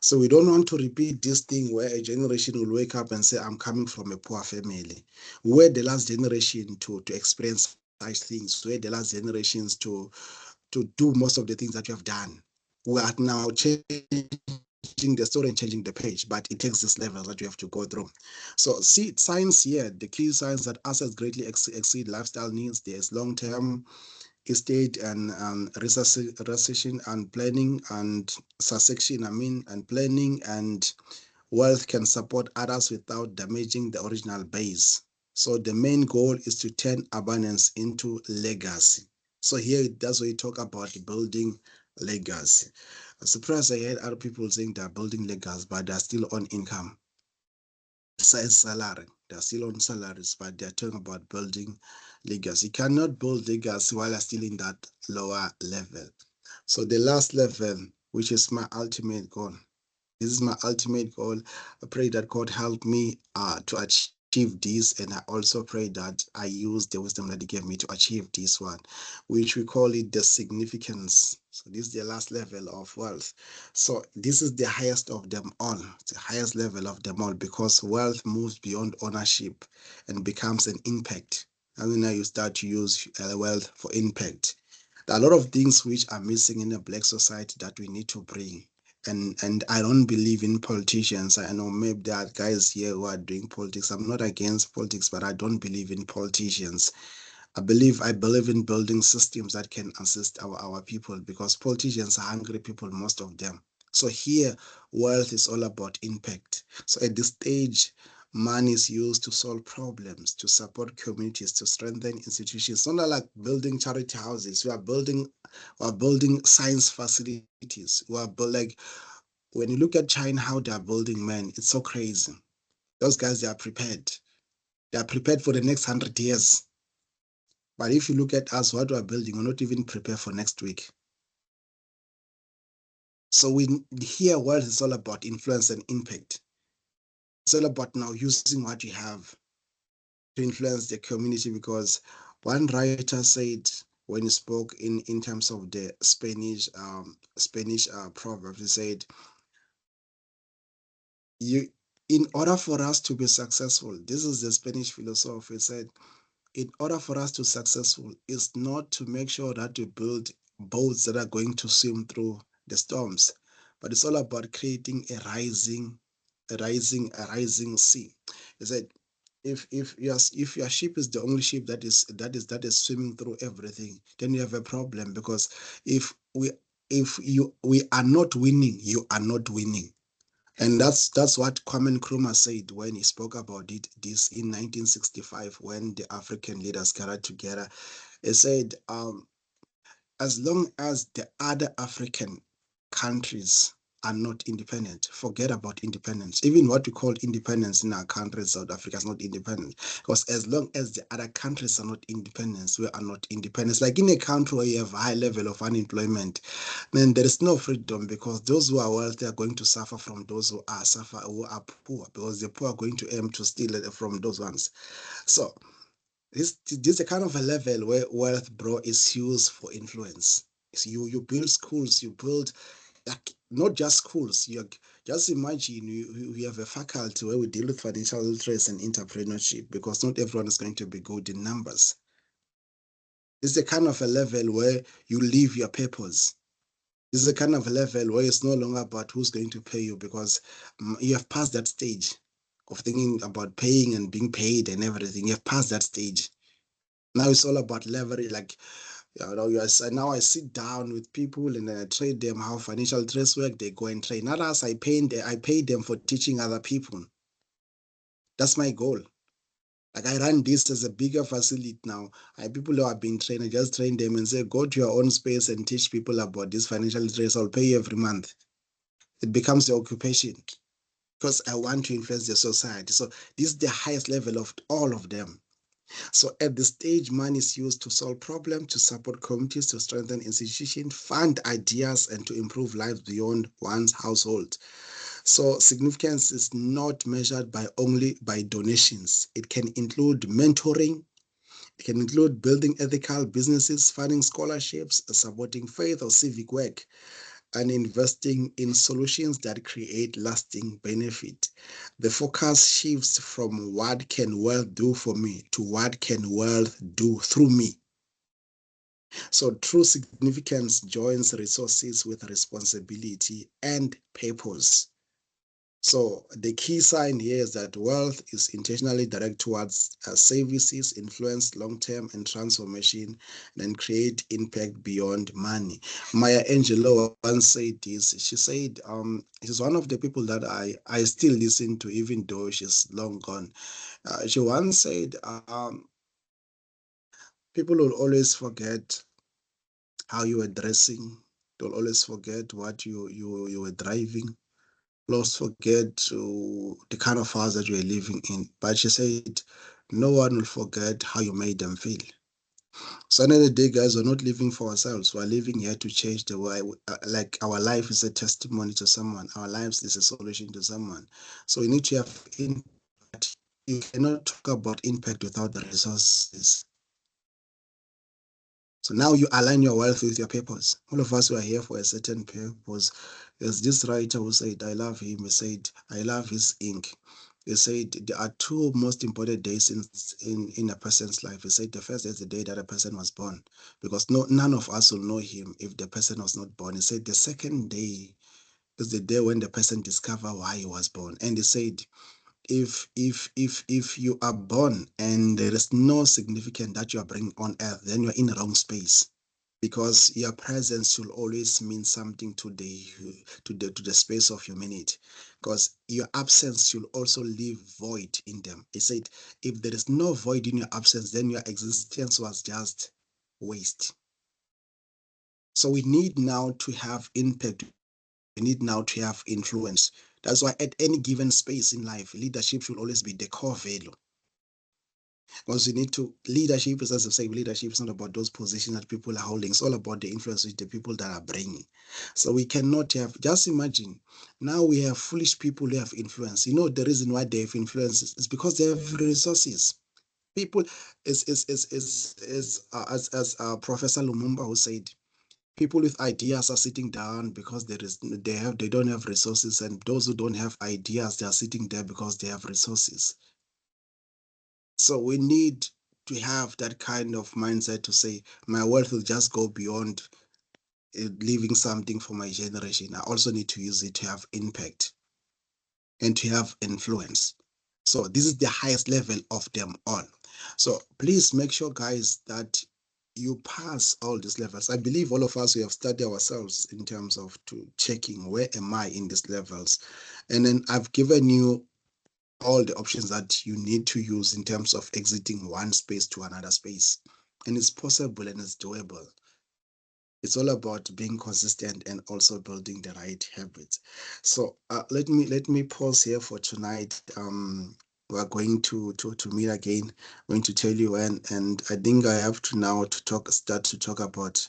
So we don't want to repeat this thing where a generation will wake up and say, I'm coming from a poor family. We're the last generation to experience such things. We're the last generations to do most of the things that you have done. We are now changing the story and changing the page, but it takes this level that you have to go through. So see science here, the key signs that assets greatly exceed lifestyle needs. There's long-term estate and recession and planning and succession, and planning and wealth can support others without damaging the original base. So the main goal is to turn abundance into legacy. So here that's where you talk about building legacy. I'm surprised I heard other people saying they're building legacy, but they're still on income. Size salary. They're still on salaries, but they're talking about building legacy. You cannot build legacy while you're still in that lower level. So the last level, which is my ultimate goal. This is my ultimate goal. I pray that God help me to achieve this, and I also pray that I use the wisdom that He gave me to achieve this one, which we call it the significance. So this is the last level of wealth. So this is the highest of them all, the highest level of them all, because wealth moves beyond ownership and becomes an impact. And now you start to use wealth for impact. There are a lot of things which are missing in a black society that we need to bring. And I don't believe in politicians. I know maybe there are guys here who are doing politics. I'm not against politics, but I don't believe in politicians. I believe in building systems that can assist our people, because politicians are hungry people, most of them. So here, wealth is all about impact. So at this stage, money is used to solve problems, to support communities, to strengthen institutions. It's not like building charity houses. We are building We are building science facilities. We are like, when you look at China, how they are building, man, it's so crazy. Those guys, they are prepared. They are prepared for the next 100 years. But if you look at us, what we are building, we're not even prepared for next week. So we here, world is all about influence and impact. It's all about now using what you have to influence the community, because one writer said when he spoke in terms of the Spanish proverb, he said, you in order for us to be successful, this is the Spanish philosopher, he said, in order for us to be successful is not to make sure that we build boats that are going to swim through the storms, but it's all about creating a rising sea. He said, if your ship is the only ship that is swimming through everything, then you have a problem, because if we are not winning, you are not winning. And that's what Kwame Nkrumah said when he spoke about this in 1965, when the African leaders gathered together. He said, as long as the other African countries are not independent, forget about independence. Even what we call independence in our country, South Africa, is not independent. Because as long as the other countries are not independent, we are not independent. Like in a country where you have a high level of unemployment, then there is no freedom, because those who are wealthy are going to suffer from those who are poor, because the poor are going to aim to steal from those ones. So this is a kind of a level where wealth, bro, is used for influence. So you build schools, you build, like, not just schools. You just imagine you have a faculty where we deal with financial literacy and entrepreneurship, because not everyone is going to be good in numbers. It's a kind of a level where you live your purpose. This is a kind of a level where it's no longer about who's going to pay you, because you have passed that stage of thinking about paying and being paid and everything. You have passed that stage. Now it's all about leverage. Like, now I sit down with people and then I trade them how financial literacy work. They go and trade. Not as I pay them for teaching other people. That's my goal. Like, I run this as a bigger facility now. People who have been trained, I just train them and say, go to your own space and teach people about this financial literacy. I'll pay you every month. It becomes the occupation, because I want to influence the society. So this is the highest level of all of them. So at the stage, money is used to solve problems, to support communities, to strengthen institutions, fund ideas, and to improve lives beyond one's household. So significance is not measured by only by donations. It can include mentoring. It can include building ethical businesses, funding scholarships, supporting faith or civic work, and investing in solutions that create lasting benefit. The focus shifts from what can wealth do for me to what can wealth do through me. So true significance joins resources with responsibility and purpose. So the key sign here is that wealth is intentionally directed towards services, influence long-term and transformation, and create impact beyond money. Maya Angelou once said this. She said, she's one of the people that I still listen to, even though she's long gone. She once said, people will always forget how you were dressing. They'll always forget what you were driving. Let's forget the kind of house that you are living in. But she said, no one will forget how you made them feel. So end of the day, guys, we're not living for ourselves. We're living here to change the way, like, our life is a testimony to someone. Our lives is a solution to someone. So we need to have impact. You cannot talk about impact without the resources. So now you align your wealth with your purpose. All of us were here for a certain purpose. There's this writer who said, I love him. He said, I love his ink. He said, there are two most important days in a person's life. He said, the first is the day that a person was born, because none of us will know him if the person was not born. He said, the second day is the day when the person discovered why he was born. And he said, if you are born and there is no significance that you are bringing on earth, then you're in the wrong space, because your presence should always mean something to the space of humanity, because your absence should also leave void in them. He said, if there is no void in your absence, then your existence was just waste. So we need now to have impact. We need now to have influence. That's why at any given space in life, leadership should always be the core value. Because we need to, leadership is, as I say, leadership is not about those positions that people are holding. It's all about the influence which the people that are bringing. So we cannot have, just imagine, now we have foolish people who have influence. You know, the reason why they have influence is because they have resources. People, as Professor Lumumba who said, people with ideas are sitting down because they don't have resources, and those who don't have ideas, they are sitting there because they have resources. So we need to have that kind of mindset to say, my wealth will just go beyond leaving something for my generation. I also need to use it to have impact and to have influence. So this is the highest level of them all. So please make sure, guys, that you pass all these levels. I believe all of us, we have studied ourselves in terms of to checking where am I in these levels. And then I've given you all the options that you need to use in terms of exiting one space to another space. And it's possible and it's doable. It's all about being consistent and also building the right habits. So let me pause here for tonight. We're going to meet again. I'm going to tell you when, and I think I have to now start to talk about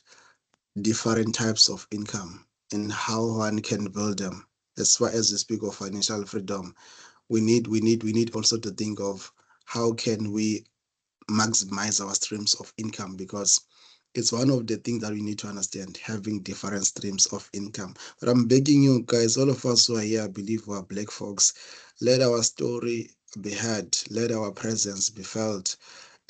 different types of income and how one can build them. As far as we speak of financial freedom, we need also to think of how can we maximize our streams of income, because it's one of the things that we need to understand, having different streams of income. But I'm begging you guys, all of us who are here, I believe we are black folks, let our story be heard, let our presence be felt,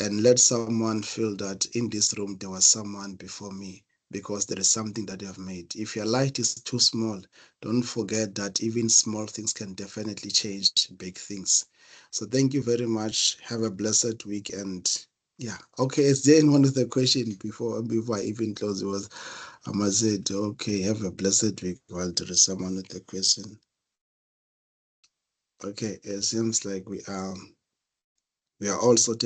and let someone feel that in this room there was someone before me, because there is something that they have made. If your light is too small, don't forget that even small things can definitely change big things. So thank you very much. Have a blessed week. And yeah, okay. Is there one of the question before I even close? It was said, okay, have a blessed week. While there is someone with the question. Okay, it seems like we are all sorted.